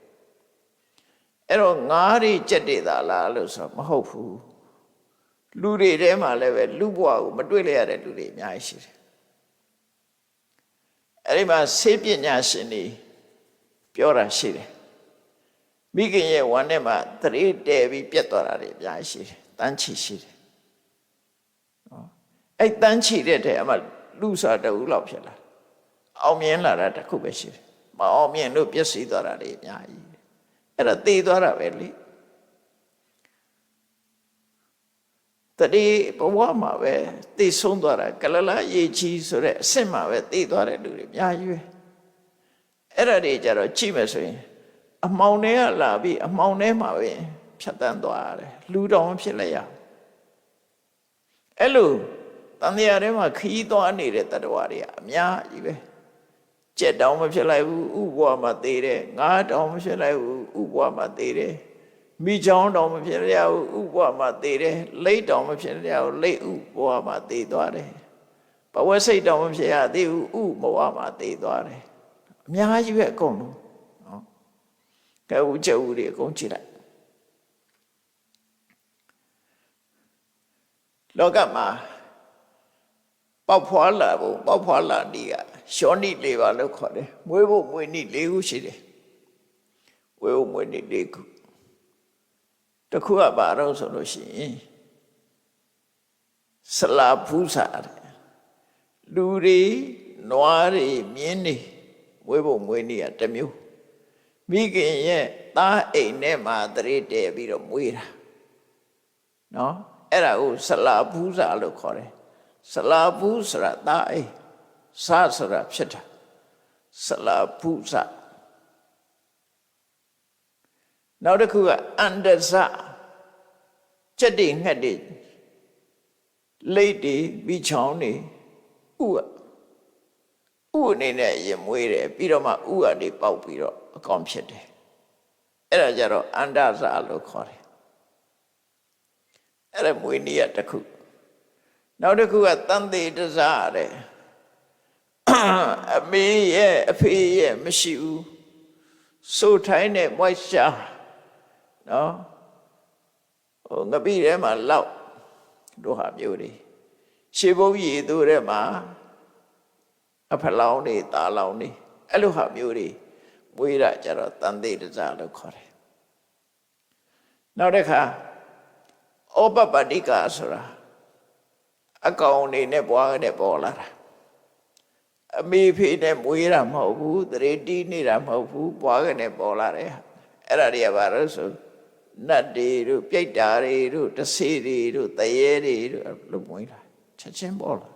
အဲ့တော့ငါးတွေကြက်တွေသာလားလို့ဆိုမဟုတ်ဘူးလူတွေထဲမှာလည်းပဲလူဘဝကိုမတွေ့လိုက်ရတဲ့လူတွေအများကြီးရှိတယ်အဲ့ဒီမှာဆေးပညာရှင်တွေပြောတာရှိတယ်မိခင်ရဲ့ဝမ်းထဲမှာသတိတည်ပြီးပြတ်သွားတာတွေအများကြီးရှိတယ်တန်းချီရှိတယ်နော်အဲ့တန်းချီတဲ့ထဲအမှလူစားတူလောက်ဖြစ်လာအောင်မြင်လာတာတစ်ခုပဲရှိတယ်မအောင်မြင်လို့ပြည့်စည်သွားတာတွေအများကြီးအဲ့ဒါသိသွားတာပဲလေတတိဘဝမှာပဲသိဆုံးသွားတာကလလရေချီဆိုတဲ့အစ်စ်မှာပဲသိသွားတဲ့လူတွေအများကြီးပဲအဲ့ဒါတွေကြတော့ကြည့်မယ်ဆိုရင်အမှောင်တွေကလာပြီးအမှောင်ထဲမှာပဲဖြတ်တန်းသွားရတယ်လူတောင်ဖြစ်လိုက်ရအဲ့လိုတန်တရားထဲမှာခီးသွားနေတဲ့တတ္တဝါတွေကအများကြီးပဲကြက်တောင်မဖြစ်လိုက်ဘူးဥဘဝမှာသေးတယ်ငါးတောင်မဖြစ်လိုက်ဘူးဥဘဝမှာသေးတယ်မိချောင်းတောင်မဖြစ်ရဘူးဥဘဝမှာသေးတယ်လိတ်တောင်မဖြစ်ရဘူးလိတ်ဥဘဝမှာသေးသွားတယ်ဘဝစိတ်တောင်မဖြစ်ရသေးဘူးဥဘဝမှာသေးသွားတယ်အများကြီးပဲအကုန်လုံးနော်ကဲဦးကျဦးတွေအကုန်ကြည့်လိုက်လောကမှာပေါက်ဖွာလာဖို့ပေါက်ဖွာလာနေကရှောနိ၄ပါးလို့ခေါ်တယ်မွေးဖို့မွေးနိ၄ခုရှိတယ်ဝေဖို့မွေးနိ၄ခုတစ်ခုကဘာတော့ဆိုလို့ရှိရင်ဆလာဖူးစာလူတွေနွားတွေမြင်းတွေမွေးဖို့မွေးနိကတစ်မျိုးမိခင်ရဲ့သားအိမ်ထဲမှာတရေတည်ပြီးတော့မွေးတာနော်အဲ့ဒါကိုဆလာဖူးစာလို့ခေါ်တယ်ဆလာဖူးဆိုတာသားအိမ်စာဆိုတာဖြစ်တာဆလာဖူးစာနောက်တစ်ခုကအန္တဇစက်တွေငှက်တွေလိတ်တွေပြီးချောင်းတွေဥအနေနဲ့ရင်မွေးတယ်ပြီးတော့မှဥကနေပေါက်ပြီးတော့အကောင်ဖြစ်တယ်အဲ့ဒါကြတော့အန္တဇလို့ခေါ်တယ်အဲ့ဒါမွေးနည်းတစ်ခုနောက်တစ်ခုကတန်သေးတစားတဲ့ အမေရဲ့အဖေရဲ့မရှိဘူးစိုးထိုင်းတဲ့ moisture နော်ဟိုငပိထဲမှာလောက်တို့ဟာမျိုးတွေရှေးဘုံရည်သူထဲမှာအဖလောင်းတွေတာလောင်းတွေအဲ့လိုဟာမျိုးတွေမွေးတာကြတော့တန်သေးတစားလို့ခေါ်တယ် နောက်တစ်ခါဩပပတ္တိကဆိုတာအကောင်နေနဲ့ပွားတဲ့ပေါ်လာတာအမေဖေနဲ့မွေးတာမဟုတ်ဘူးတရေတီးနေတာမဟုတ်ဘူးပွားကနေပေါ်လာတယ်အဲ့ဒါတွေကဘာလို့ဆိုနတ်တွေတို့ပြိတ္တာတွေတို့တဆေးတွေတို့တရေတွေတို့လို့မွေးလာချက်ချင်းပေါ်လာ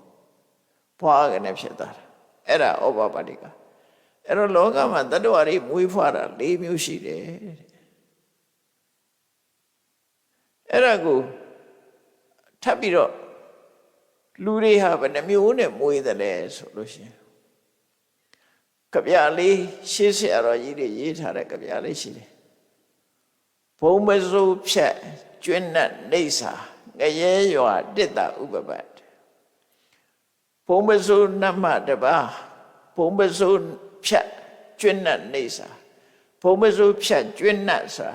ပွားကနေဖြစ်သွားတာအဲ့ဒါဩပပတ္တိကအဲ့တော့လောကမှာတတ္တဝါတွေမွေးဖွားတာ၄မျိုးရှိတယ်အဲ့ဒါကိုထပ်ပြီးတော့လူတွေဟာဘယ်နှမျိုးနဲ့မွေးတယ်လဲဆိုလို့ရှိရင်ကဗျာလေးရှေးဆရာတော်ကြီးတွေရေးထားတဲ့ကဗျာလေးရှိတယ်ဘုံမစိုးဖြတ်ကျွန်းနဲ့နေစာငရဲရွာတစ်တာဥပပတ်ဘုံမစိုးနတ်မတပါဘုံမစိုးဖြတ်ကျွန်းနဲ့နေစာဘုံမစိုးဖြတ်ကျွန်းနဲ့စာ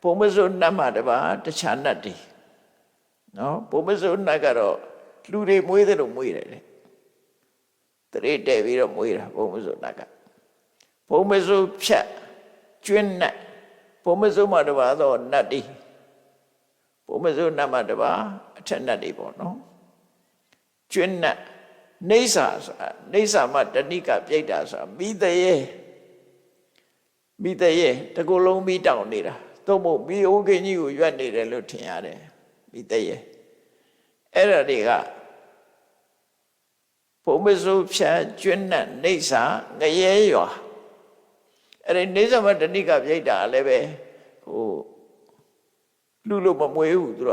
ဘုံမစိုးနတ်မတပါတခြားနတ်တွေနော်ဘုံမစိုးနတ်ကတော့လူတွေမွေးတယ်လို့မွေးတယ်လေတရေတဲ့ပြီးတော့မွေးတာဘုံမစိုးနတ်ကဘုံမစိုးဖြတ်ကျွန်းနဲ့ဘုံမစိုးမတပါတော့နတ်တွေဘုံမစိုးနတ်မတပါအထက်နတ်တွေပေါ့နော်ကျွန်းနဲ့နေစာဆိုတာနေစာမတဏိကပြိတ္တာဆိုတာမိတရေတကူလုံးမိတောင်နေတာသို့မဟုတ်မိအိုးကင်းကြီးကိုရွက်နေတယ်လို့ထင်ရတယ်မိတရေအဲ့ဒါတွေကဘုံမစိုးဖြတ်ကျွန်းနဲ့နေစာငရဲရွာအဲ့ဒီနေစာမတဏိကပြိတ္တာလည်းပဲဟိုလူလို့မမွေးဘူးသူက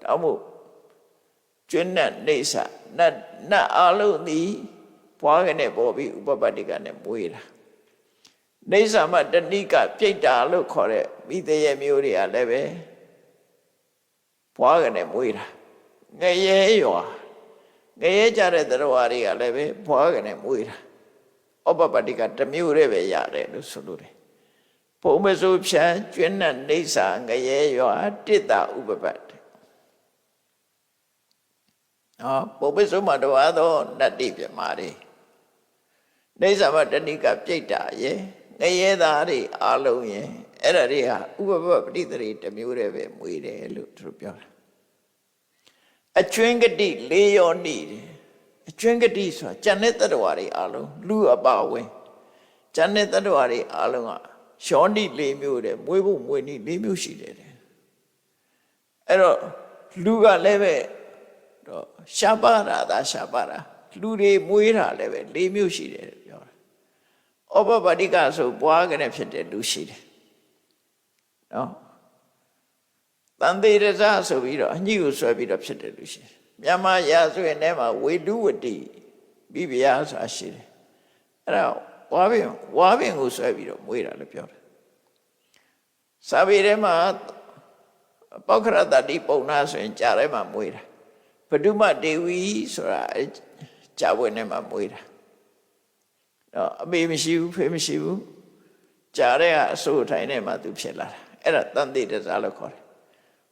တောင်းမို့ကျွန်းနဲ့နေစာနတ်အလုံးသည်ပွားကနေပေါ်ပြီးဥပပတ္တိကနဲ့မွေးတာနေစာမတဏိကပြိတ္တာလို့ခေါ်တဲ့မိတရေမျိုးတွေကလည်းပဲပွားကနေမွေးတာငရဲရွာငရဲကြတဲ့သတ္တဝါတွေကလည်းပဲဘွားကနေမွေးတာဩပပတ္တိကတစ်မျိုးတည်းပဲရတယ်လို့ဆိုလို့တယ်ဘုံမစိုးဖြတ်ကျွန်းနဲ့နေစာငရဲရွာတစ်တာဥပပတ်ဘုံမစိုးမတဝါသောနတ္တိပြမာတွေနေစာမတဏိကပြိတ္တာရဲ့ငရဲသားတွေအလုံးရဲ့အဲ့ဒါတွေဟာဥပပပတိတရေတစ်မျိုးတည်းပဲမွေးတယ်လို့သူတို့ပြောတာအကျွင်းကတိ၄ယောနိအကျွင်းကတိဆိုတာကျန်တဲ့တတ္တဝါတွေအလုံးလူအပါဝင်ကျန်တဲ့တတ္တဝါတွေအလုံးကယောနိ၄မျိုးတဲ့မွေးဖို့မွေးနည်း၄မျိုးရှိတယ်အဲ့တော့လူကလည်းပဲတော့ရှားပါတာသာရှားပါတာလူတွေမွေးတာလည်းပဲ၄မျိုးရှိတယ်ပြောတာဩပပတ္တိကဆိုပွားကနေဖြစ်တဲ့လူရှိတယ်နော်တန်သေးရဇဆိုပြီးတော့အညိကိုဆွဲပြီးတော့ဖြစ်တယ်လို့ရှိတယ်မြန်မာရာဇဝင်ထဲမှာဝေတုဝတိမိဖုရားဆိုတာရှိတယ်အဲ့ဒါဝါပင်ကိုဆွဲပြီးတော့မွေးတာလို့ပြောတယ်စာပေထဲမှာပောက္ခရတတိပုံနာဆိုရင်ကြာထဲမှာမွေးတာဘဒုမဒေဝီဆိုတာကြာဝင်ထဲမှာမွေးတာတော့အမေမရှိဘူးဖေမရှိဘူးကြာတဲ့ကအစိုးထိုင်ထဲမှာသူဖြစ်လာတာအဲ့ဒါတန်သေးရဇလို့ခေါ်တယ်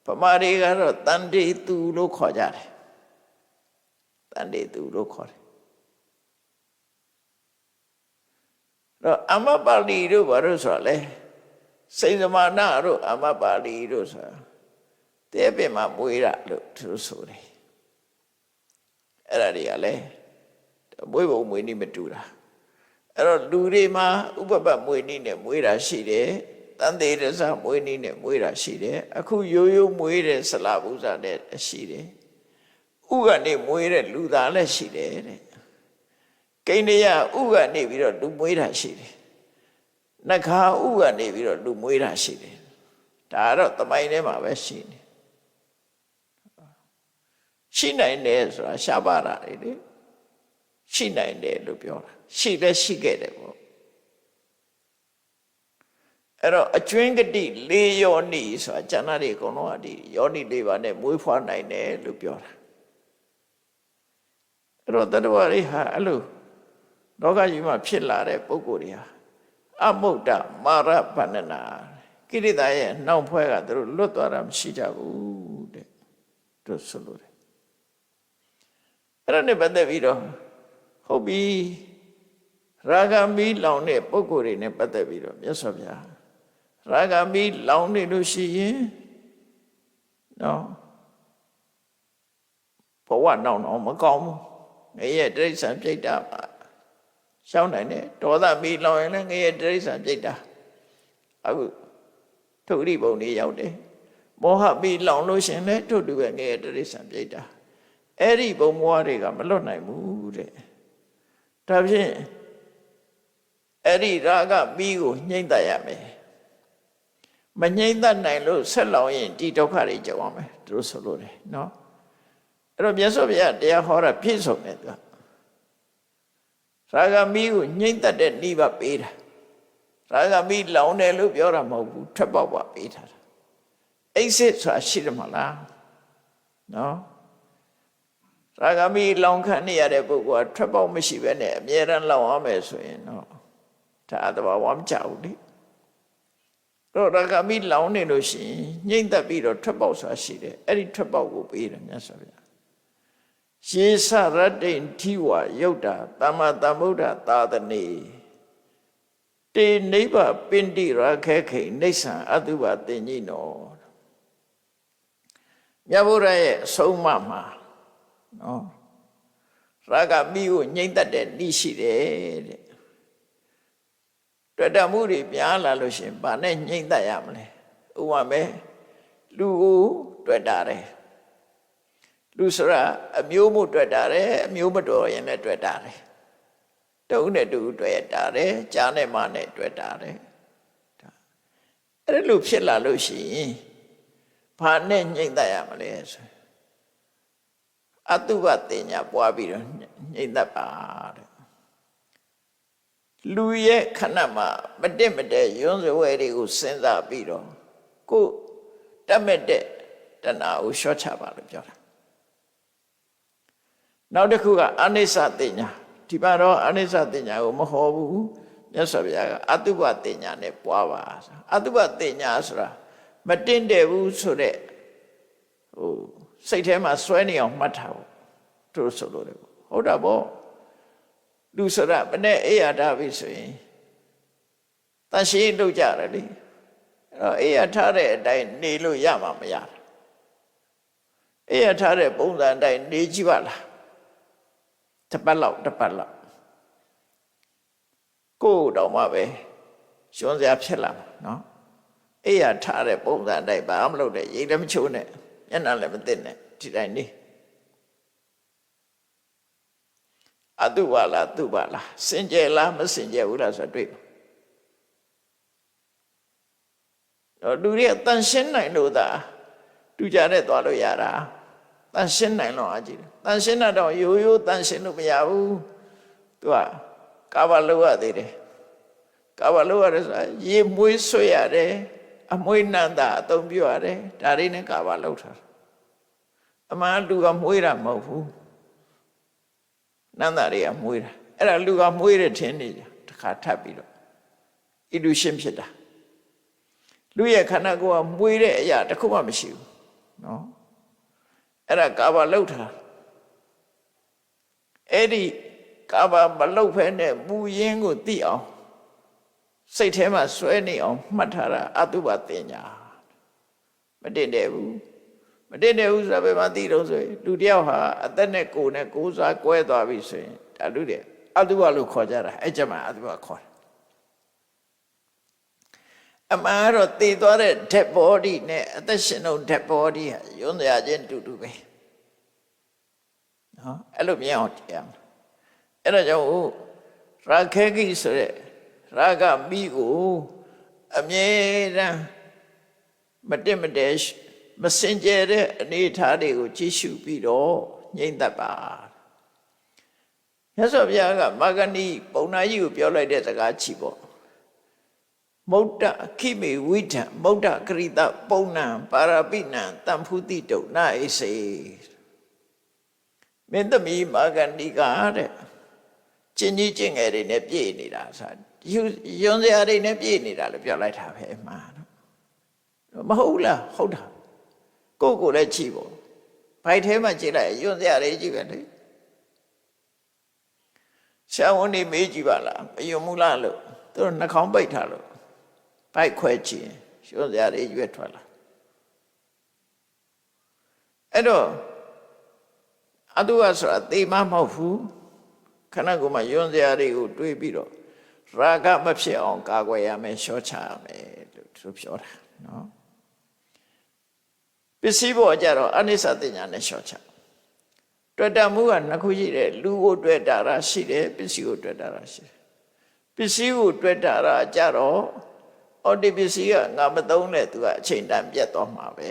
ဗမာတွေကတော့တန်တေသူလို့ခေါ်ကြတယ်တန်တေသူလို့ခေါ်တယ်တော့အမပါဠိတို့ဘာလို့ဆိုတော့လဲစိန်သမဏတို့အမပါဠိတို့ဆိုတာတဲ့ပင်မှာမွေးတာလို့သူဆိုတယ်အဲ့ဒါတွေကလည်းမွေးပုံမွေးနည်းမတူတာအဲ့တော့လူတွေမှာဥပပမွေးနည်းနဲ့မွေးတာရှိတယ်တန်သေးရဇမွေးနည်းနဲ့မွေးတာရှိတယ်အခုရိုးရိုးမွေးတဲ့ဆလာပူဇာနဲ့ရှိတယ်ဥကနေမွေးတဲ့လူသားလည်းရှိတယ်တဲ့ကိန္ဒယဥကနေပြီးတော့လူမွေးတာရှိတယ်နခါဥကနေပြီးတော့လူမွေးတာရှိတယ်ဒါကတော့သမိုင်းထဲမှာပဲရှိနေရှိနိုင်တယ်ဆိုတာရှားပါတာလေရှိနိုင်တယ်လို့ပြောတာရှိလည်းရှိခဲ့တယ်ပေါ့အဲ့တော့အကျွင်းကတိ၄ယောနိဆိုတာကျန်တာတွေအကုန်လုံးကဒီယောနိ၄ပါးနဲ့မွေးဖွားနိုင်တယ်လို့ပြောတာအဲ့တော့တတ္တဝါတွေဟာအဲ့လိုလောကကြီးမှာဖြစ်လာတဲ့ပုဂ္ဂိုလ်တွေဟာအမုဒ္ဒမာရဗန္နနာကိရိတာရဲ့နှောင်ဖွဲ့ကသူတို့လွတ်သွားတာမရှိကြဘူးတဲ့သူဆိုလို့တယ်အဲ့ဒါနဲ့ပတ်သက်ပြီးတော့ဟုတ်ပြီရာဂမီလောင်တဲ့ပုဂ္ဂိုလ်တွေနဲ့ပတ်သက်ပြီးတော့မြတ်စွာဘုရားရာဂမီလောင်နေလို့ရှိရင် နော်ဘဝနောက်တော့မကောင်းဘူးငရဲတိရစ္ဆာန်ပြိတ္တာမှာရှောင်းနိုင်တယ်ဒေါသမီးလောင်ရင်လည်းငရဲတိရစ္ဆာန်ပြိတ္တာအခုထုရိပုံတွေရောက်တယ်မောဟမီးလောင်လို့ရှင်လည်းထို့တူပဲငရဲတိရစ္ဆာန်ပြိတ္တာအဲ့ဒီဘုံဘဝတွေကမလွတ်နိုင်ဘူးတဲ့ဒါဖြင့်အဲ့ဒီရာဂမီးကိုညှိမ့်တတ်ရမယ်မညှိမ့်တတ်နိုင်လို့ဆက်လောင်ရင်ဒီဒုက္ခတွေကြုံရမယ်သူတို့ဆိုလို့တယ်နော်အဲ့တော့မြတ်စွာဘုရားတရားဟောတာပြည့်စုံတယ်သူကရာဂမီးကိုညှိမ့်တတ်တဲ့နိဗ္ဗာန်ပေးတာရာဂမီးလောင်တယ်လို့ပြောတာမဟုတ်ဘူးထွက်ပေါက်ပါပေးထားတာအိတ်စစ်ဆိုတာရှိတယ်မလားနော်ရာဂမီးလောင်ခံနေရတဲ့ပုဂ္ဂိုလ်ကထွက်ပေါက်မရှိဘဲနဲ့အမြဲတမ်းလောင်ရမယ်ဆိုရင်တော့ဒါအတဘာဝမကြဘူးလေတော့ရာဂမီးလောင်နေလို့ရှိရင်ညှိမ့်သက်ပြီးတော့ထွက်ပေါက်ဆိုတာရှိတယ်အဲ့ဒီထွက်ပေါက်ကိုပေးတယ်မြတ်စွာဘုရားယေသရတ္တိဋ္ဌိဝယုတ်တာသမ္မာသမ္ဗုဒ္ဓသာသနေတေနိဗ္ဗာပင်တိရာခဲခိနိစ္စံအတုပတင်ကြီးနောမြတ်ဗုဒ္ဓရဲ့အဆုံးအမမှာနော်ရာဂမီးကိုညှိမ့်တတ်တဲ့ဤရှိတယ်တဲ့တွေ့တမှုတွေများလာလို့ရှင်ဘာနဲ့ညှိမ့်တတ်ရမလဲဥပမာလူကိုတွေ့တာတယ်လူဆိုတာအမျိုးမှုတွေ့တာတယ်အမျိုးမတော်ရင်လည်းတွေ့တာတယ်တုံးနဲ့တူတွေ့တာတယ်ကြားနဲ့မနဲ့တွေ့တာတယ်အဲ့လိုဖြစ်လာလို့ရှိရင်ဘာနဲ့ညှိမ့်တတ်ရမလဲဆိုအတုပတင်ညာပွားပြီးတော့ညှိမ့်တတ်ပါတဲ့လူရဲ့ခဏမှာမတက်မတဲ့ယွန်းစဝဲတွေကိုစဉ်းစားပြီးတော့ကိုတတ်မဲ့တဲ့တဏှာကိုလျှော့ချပါလို့ပြောတာနောက်တစ်ခုကအနိစ္စတင်ညာဒီမှာတော့အနိစ္စတင်ညာကိုမဟောဘူးမြတ်စွာဘုရားကအတုပတင်ညာနဲ့ပွားပါအတုပတင်ညာဆိုတာမတင်တယ်ဘူးဆိုတဲ့ဟိုစိတ်ထဲမှာစွဲနေအောင်မှတ်ထားဖို့တို့ဆိုလို့တယ်ဟုတ်တာပေါ့လူဆိုတာမနဲ့အေးရတာပြီဆိုရင်တန်ရှင်းလုပ်ကြတယ်လေအဲ့တော့အေးရထားတဲ့အတိုင်းနေလို့ရမှာမရဘူးအေးရထားတဲ့ပုံစံအတိုင်းနေကြည့်ပါလားတစ်ပတ်လောက်ကိုယ်တော်မှပဲရှင်စရာဖြစ်လာမှာနော်အေးရထားတဲ့ပုံစံအတိုင်းဘာမှမလုပ်တဲ့ရိတ်လည်းမချိုးနဲ့မျက်နှာလည်းမသိနဲ့ဒီတိုင်းနေအတုပါလားသူပါလားစင်ကြယ်လားမစင်ကြယ်ဘူးလားဆိုတွေ့ပါတော့လူတွေတန်ရှင်းနိုင်လို့သာတူကြတဲ့သွားလို့ရတာတန်ရှင်းနိုင်လို့အကြည့်တန်ရှင်းတော့ရိုးရိုးတန်ရှင်းလို့မရဘူးသူကကာဗလို့ရသေးတယ်ကာဗလို့ရတယ်ဆိုတာရေမွေးဆွေရတယ်အမွေးနန္တာအသုံးပြုရတယ်ဒါတွေနဲ့ကာဗလို့ထားအမှန်လူကမွေးတာမဟုတ်ဘူးနန္တာတွေကမွေးတာအဲ့ဒါလူကမွေးတဲ့ထင်းနေတခါထပ်ပြီးတော့ဣတုရှင်းဖြစ်တာလူရဲ့ခန္ဓာကိုယ်ကမွေးတဲ့အရာတစ်ခုမှမရှိဘူးနော်အဲ့ဒါကာဗလောက်တာအဲ့ဒီကာဗမလောက်ဖဲနဲ့မူရင်းကိုသိအောင်စိတ်ထဲမှာစွဲနေအောင်မှတ်ထားတာအတုပတင်ညာမတင်တယ်ဘူးမတင်တယ်ဘူးဆိုတော့ဘယ်မှာသိတော့ဆိုရင်လူတယောက်ဟာအသက်နဲ့ကိုယ်နဲ့ကိုယ်စားကွဲသွားပြီဆိုရင်ဒါလူတွေအတုပလို့ခေါ်ကြတာအဲ့ကျမှအတုပခေါ်တယ်အမှန်တော့တည်သွားတဲ့ dead body နဲ့အသက်ရှင်တဲ့ dead body ဟာယွန်းစရာချင်းတူတူပဲနော်အဲ့လိုမြင်အောင်တရားအဲ့ဒါကြောင့်ရာခေကိဆိုတဲ့ရာဂမိကိုအမြဲတမ်းမတက်မတဲမစင်ကြယ်တဲ့အနေအထားတွေကိုကြည့်ရှုပြီးတော့ငြိမ့်သက်ပါမြတ်စွာဘုရားကမာဂဏိပုံနာကြီးကိုပြောလိုက်တဲ့စကားချီပေါ့မုဒ္ဒခိမေဝိဒံမုဒ္ဒကရိတပုံနံပါရပိနံတံဖုတိတုနာဣစေမင်းသမီးမာဂဏိကတဲ့ကျင်ကြီးကျင်ငယ်တွေနဲ့ပြည့်နေတာဆိုယွန်းစရာတွေနဲ့ပြည့်နေတာလို့ပြောလိုက်တာပဲမှာမဟုတ်လားဟုတ်တာကိုယ့်ကိုယ်လည်းကြည့်ပေါ့ဘိုက်ထဲမှာကြည့်လိုက်ယွန်းစရာတွေကြည့်ပဲလေဆရာဝန်တွေမေးကြည့်ပါလားမယွန်းဘူးလားလို့သူတို့နှာခေါင်းပိတ်ထားလို့ဘိုက်ခွဲကြည့်ယွန်းစရာတွေရွက်ထွက်လာ အဲ့တော့အတုဝဆိုတာသေမမဟုတ်ဘူးခဏကိုမှယွန်းစရာတွေကိုတွေးပြီးတော့ရာဂမဖြစ်အောင်ကာကွယ်ရမယ်ရှော့ချရမယ်လို့သူပြောတာနော်ပစ္စည်းပေါ်ကြတော့အနိစ္စတင်ညာနဲ့ရှော့ချတွေ့တာမှုကနှစ်ခုရှိတယ်လူကိုတွေ့တာရရှိတယ်ပစ္စည်းကိုတွေ့တာရရှိတယ်ပစ္စည်းကိုတွေ့တာရကြတော့အော်ဒီပစ္စည်းကငါမသုံးနဲ့သူကအချိန်တန်ပြတ်သွားမှာပဲ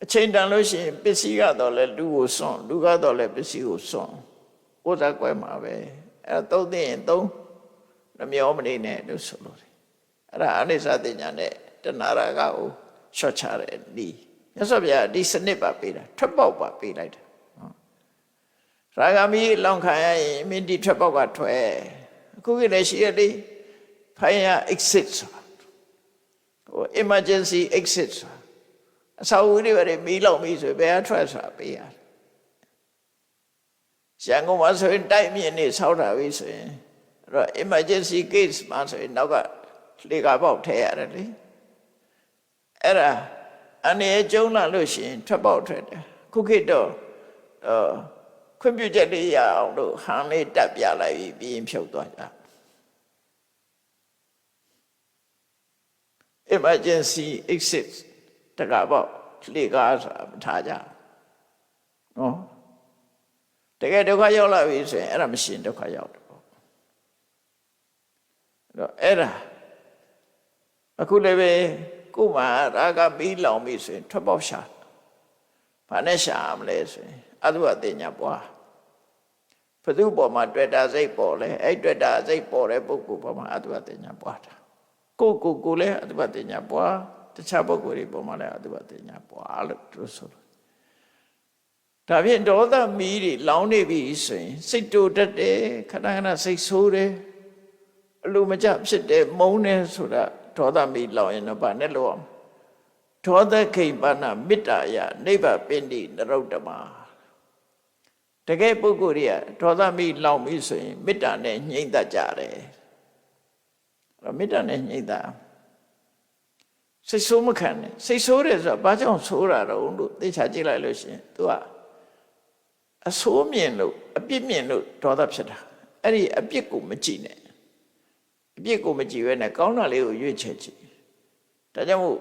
အချိန်တန်လို့ရှိရင်ပစ္စည်းကတော့လည်းလူကိုစွန့်လူကတော့လည်းပစ္စည်းကိုစွန့်ဥစ္စာကွဲမှာပဲအဲ့တော့သုံးသိရင်သုံးနှမျောမနေနဲ့လို့ဆိုလို့တယ်အဲ့ဒါအနိစ္စတင်ညာနဲ့တဏှာရာဂကိုရှော့ချတဲ့ဒီမြတ်စွာဘုရားဒီစနစ်ပါပေးတာထွက်ပေါက်ပါပေးလိုက်တာရာဂမီလောင်ခံရရင်မင်းဒီထွက်ပေါက်ကထွက်အခုကလည်းရှိရလေfire exit ဟို emergency exit အဆောက်အဦတွေပဲမီးလောင်ပြီဆိုဘယ်အထွက်ဆိုတာပေးရတယ်ရန်ကုန်မှာဆိုရင်တိုက်မြင့်နေဆောက်တာပြီဆိုရင်အဲ့တော့ emergency case မှာဆိုရင်နောက်ကလေကာပေါက်ထည့်ရတယ်လေအဲ့ဒါအနေကျုံလာလို့ရှိရင်ထွက်ပေါက်ထွက်တယ်ခုခေတ်တော့ခွင့်ပြုချက်လေးရအောင်လို့ဟန်လေးတက်ပြလိုက်ပြီးရင်ဖြုတ်သွားကြemergency exit တကားပေါ့လေကားဆိုတာမထားကြနော်တကယ်ဒုက္ခရောက်လာပြီဆိုရင်အဲ့ဒါမရှင်ဒုက္ခရောက်တယ်ပေါ့အဲ့တော့အဲ့ဒါအခုလည်းပဲကိုယ်မှာရာဂမီးလောင်ပြီဆိုရင်ထွက်ပေါက်ရှာဘာနဲ့ရှာမလဲဆိုရင်အတုဝတင်ညာပွားဘုသူ့ပေါ်မှာတွေ့တာစိတ်ပေါ်လဲအဲ့တွေ့တာစိတ်ပေါ်တဲ့ပုဂ္ဂိုလ်ပေါ်မှာအတုဝတင်ညာပွားတာကိုလည်းအတုဝတင်ညာပွားတခြားပုဂ္ဂိုလ်တွေပေါ်မှာလည်းအတုဝတင်ညာပွားလို့သူဆိုလို့ဒါဖြင့်ဒေါသမီးတွေလောင်နေပြီဆိုရင်စိတ်တူတတ်တယ်ခဏခဏစိတ်ဆိုးတယ်အလိုမကျဖြစ်တယ်မုန်းတယ်ဆိုတာဒေါသမီးလောင်ရင်တော့ဗာနဲ့လို့အောင်ဒေါသခိမ္ပနာမေတ္တာယနိဗ္ဗာပိဏိနရုတ္တမတကယ်ပုဂ္ဂိုလ်တွေကဒေါသမီးလောင်ပြီဆိုရင်မေတ္တာနဲ့ညှိမ့်တတ်ကြတယ်အဲ့တော့မေတ္တာနဲ့ညှိမ့်တာစိတ်ဆိုးမခံနဲ့စိတ်ဆိုးတယ်ဆိုတာဘာကြောင့်ဆိုးတာတော့လို့သိချာကြည့်လိုက်လို့ရှိရင် तू ကအဆိုးမြင်လို့အပြစ်မြင်လို့ဒေါသဖြစ်တာအဲ့ဒီအပြစ်ကိုမကြည့်နဲ့အပြစ်ကိုမကြည့်ဘဲနဲ့ကောင်းတာလေးကိုရွေးချယ်ကြည့်ဒါကြောင့်မို့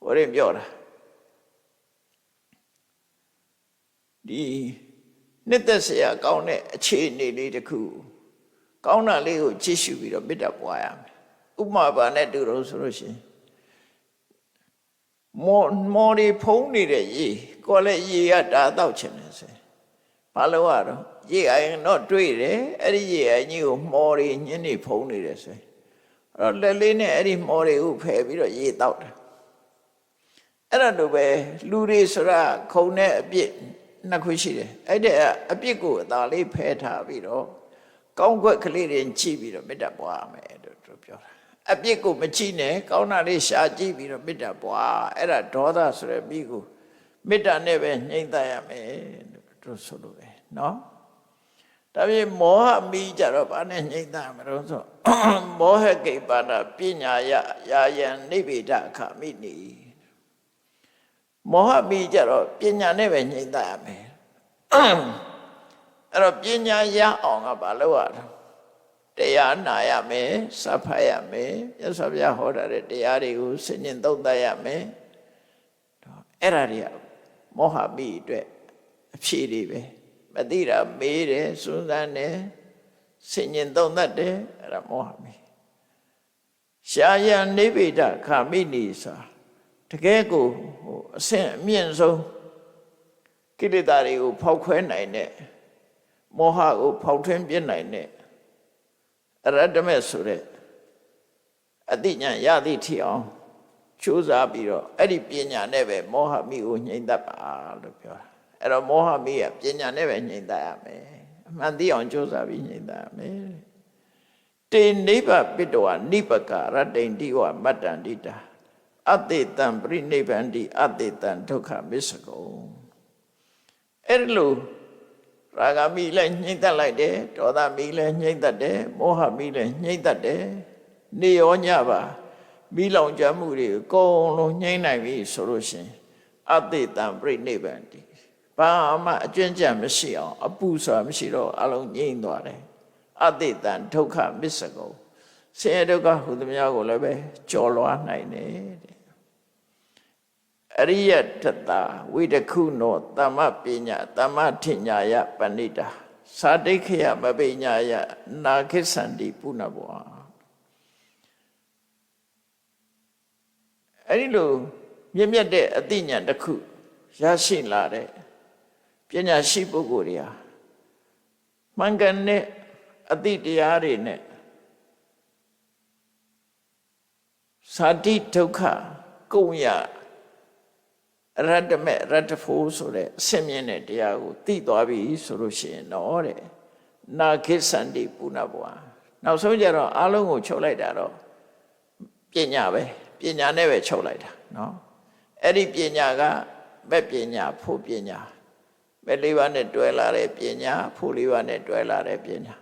ဟိုရင်ပြောတာဒီနှစ်သက်စရာကောင်းတဲ့အခြေအနေလေးတစ်ခုကောင်းတာလေးကိုကြည့်ရှုပြီးတော့မေတ္တာပွားရမယ်ဥပမာပါနဲ့တူလို့ဆိုလို့ရှိရင်မော်ဒီဖုံးနေတဲ့ရေကိုလည်းရေကတာတောက်ချင်တယ်ဆိုဘာလို့ရတော့ရေအိုင်တော့တွေ့တယ်အဲ့ဒီရေအိုင်ကြီးကိုမော်ဒီညင်းနေဖုံးနေတယ်ဆိုအဲ့တော့လက်လေးနဲ့အဲ့ဒီမော်ဒီကိုဖယ်ပြီးတော့ရေတောက်တယ်အဲ့ဒါလိုပဲလူတွေဆိုတာခုံတဲ့အပြစ်နှစ်ခုရှိတယ်အဲ့တဲ့အပြစ်ကိုအသာလေးဖယ်ထားပြီးတော့ကောင်းကွက်ကလေးတွေကြည့်ပြီးတော့မေတ္တာပွားရမယ်လို့သူပြောတာအပြစ်ကိုမကြည့်နဲ့ကောင်းတာလေးရှာကြည့်ပြီးတော့မေတ္တာပွားအဲ့ဒါဒေါသဆိုတဲ့မိကိုမေတ္တာနဲ့ပဲနှိမ့်သက်ရမယ်လို့သူဆိုလို့ပဲနော်ဒါပြင်မောဟမိကြတော့ဘာနဲ့နှိမ့်သက်မလို့ဆိုမောဟကိပ္ပနာပညာယယာယံနိဗ္ဗေဒခာမိနိမောဟမိကြတော့ပညာနဲ့ပဲနှိမ့်သက်ရမယ်အဲ့တော့ပညာရအောင်ကဘာလို့ရတာတရားနာရမယ်စဖတ်ရမယ်မြတ်စွာဘုရားဟောတာတဲ့တရားတွေကိုဆင်ញင်သုံးသပ်ရမယ်အဲ့ဒါတွေကမောဟမိအတွက်အဖြေတွေပဲမသိတာမေးတယ်စွန်းစမ်းတယ်ဆင်ញင်သုံးသပ်တယ်အဲ့ဒါမောဟမိရှားရန်နိဗ္ဗေဒခာမိနိစာတကယ်ကိုအဆင့်အမြင့်ဆုံးကိလေသာတွေကိုဖောက်ခွဲနိုင်တဲ့မောဟကိုဖောက်ထွင်းပြနိုင်တဲ့အရတ္တမေဆိုတဲ့အတိညာရသည့်ထီအောင်ကြိုးစားပြီးတော့အဲ့ဒီပညာနဲ့ပဲမောဟမိကိုငြိမ့်တတ်ပါလို့ပြောတာအဲ့တော့မောဟမိကပညာနဲ့ပဲငြိမ့်တတ်ရမယ်အမှန်သိအောင်ကြိုးစားပြီးငြိမ့်တတ်ရမယ်တေနိဗ္ဗပိတဝနိပကရတ္တိန်တိဝမတ္တန္တိတာအတေတံပရိနိဗ္ဗန္တိအတေတံဒုက္ခမစ္စကုံအဲ့လိုရာဂမိလည်းညှိမ့်တတ်လိုက်တယ်ဒေါသမီလည်းညှိမ့်တတ်တယ်မောဟမိလည်းညှိမ့်တတ်တယ်နေရောညပါ မိလောင်ကြမှုတွေအကုန်လုံးညှိနှိုင်းပြီဆိုလို့ရှိရင်အတိတံပြိနိဗ္ဗာန်တိဘာမှအကျွင့်ကြံမရှိအောင်အပူဆိုတာမရှိတော့အလုံးငြိမ့်သွားတယ်အတိတံဒုက္ခမစ္စကုဆင်းရဲဒုက္ခဟူသမျှကိုလည်းပဲကျော်လွှားနိုင်တယ်တဲ့အရိယတတဝိတခုနောတမ္မပညာတမ္မထဉ္ညာယပဏိတာသာဒိဋ္ဌိယမပိညာယနာခိသန္တိပုဏ္ဏဘောအဲ့ဒီလိုမြင့်မြတ်တဲ့အသိဉာဏ်တစ်ခုရရှိလာတဲ့ပညာရှိပုဂ္ဂိုလ်တွေဟာမှန်ကန်တဲ့အသိတရားတွေနဲ့သာတိဒုက္ခကုန်ရရတ္တမေရတ္တဖို့ဆိုတဲ့အစင်မြင့်တဲ့တရားကိုသိသွားပြီဆိုလို့ရှိရင်တော့တဲ့နာခိသန္တိပုဏ္ဏဘောနောက်ဆုံးကြတော့အလုံးကိုချုပ်လိုက်တာတော့ပညာပဲပညာနဲ့ပဲချုပ်လိုက်တာနော်အဲ့ဒီပညာကမဲ့ပညာဖို့ပညာမဲ့လေးပါးနဲ့တွဲလာတဲ့ပညာဖို့လေးပါးနဲ့တွဲလာတဲ့ပညာ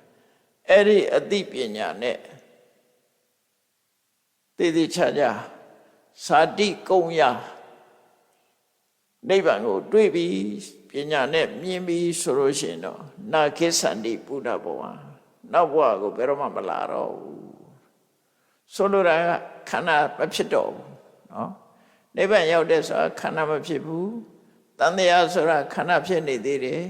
အဲ့ဒီအသိပညာနဲ့တည်တည်ချာချာသာတိကုံရနိဗ္ဗာန်ကိုတွေ့ပြီပညာနဲ့မြင်ပြီဆိုလို့ရှိရင်တော့နာခိသန္တိပုဏ္ဏဘောနောက်ဘဝကိုဘယ်တော့မှမလာတော့ဘူးဆိုလိုတာကခန္ဓာမဖြစ်တော့ဘူးနော်နိဗ္ဗာန်ရောက်တဲ့ဆိုတာခန္ဓာမဖြစ်ဘူးတန်တရားဆိုတာခန္ဓာဖြစ်နေသေးတယ်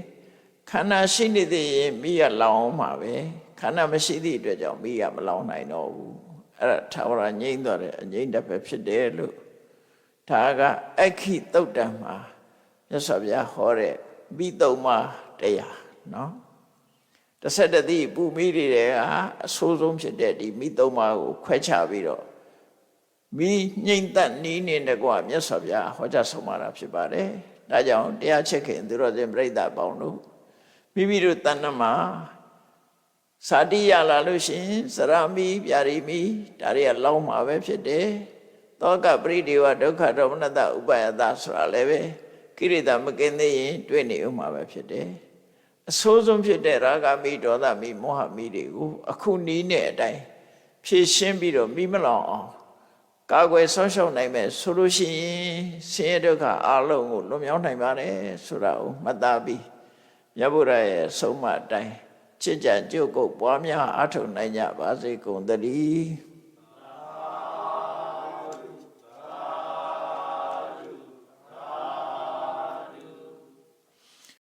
ခန္ဓာရှိနေသေးရင်မိရလောင်အောင်မှာပဲခန္ဓာမရှိသည့်အတွက်ကြောင့်မိရမလောင်နိုင်တော့ဘူးအဲ့ဒါထာဝရငြိမ့်သွားတဲ့အငြိမ့်တတ်ပဲဖြစ်တယ်လို့ဒါကအက္ခိတုတ်တံမှာမြတ်စွာဘုရားဟောတဲ့မိသုံးပါးတရားနော်တစ်ဆက်တည်းပူမိတွေကအဆိုးဆုံးဖြစ်တဲ့ဒီမိသုံးပါးကိုခွဲခြားပြီးတော့မိငြိမ့်သက်နီးနေတဲ့ကွာမြတ်စွာဘုရားဟောကြားဆုံးမတာဖြစ်ပါတယ်ဒါကြောင့်တရားချက်ခင်သူတော်စင်ပြိဿပေါင်းတို့မိမိတို့တဏ္ဍမှာစာတိရလာလို့ရှိရင်စရမိဗျာရိမိဒါတွေကလောင်းမှာပဲဖြစ်တယ်သောကပရိဒေဝဒုက္ခဒေါမနတဥပယတဆိုတာလည်းပဲကိရိတာမကင်းသေးရင်တွေ့နေဥမှာပဲဖြစ်တယ်အဆိုးဆုံးဖြစ်တဲ့ရာဂမိဒေါသမိမောဟမိတွေကိုအခုနီးနဲ့အတိုင်းဖြည့်ရှင်းပြီးတော့မိမလောင်အောင်ကာကွယ်ဆောင်းရှောက်နိုင်မယ်ဆိုလို့ရှိရင်ဆင်းရဲဒုက္ခအလုံးကိုလွန်မြောက်နိုင်ပါတယ်ဆိုတာကိုမှတ်သားပြီးမြတ်ဗုဒ္ဓရဲ့ဆုံးမအတိုင်းချစ်ကြံကြုတ်ကုတ်ပွားများအားထုတ်နိုင်ကြပါစေကုန်သတည်း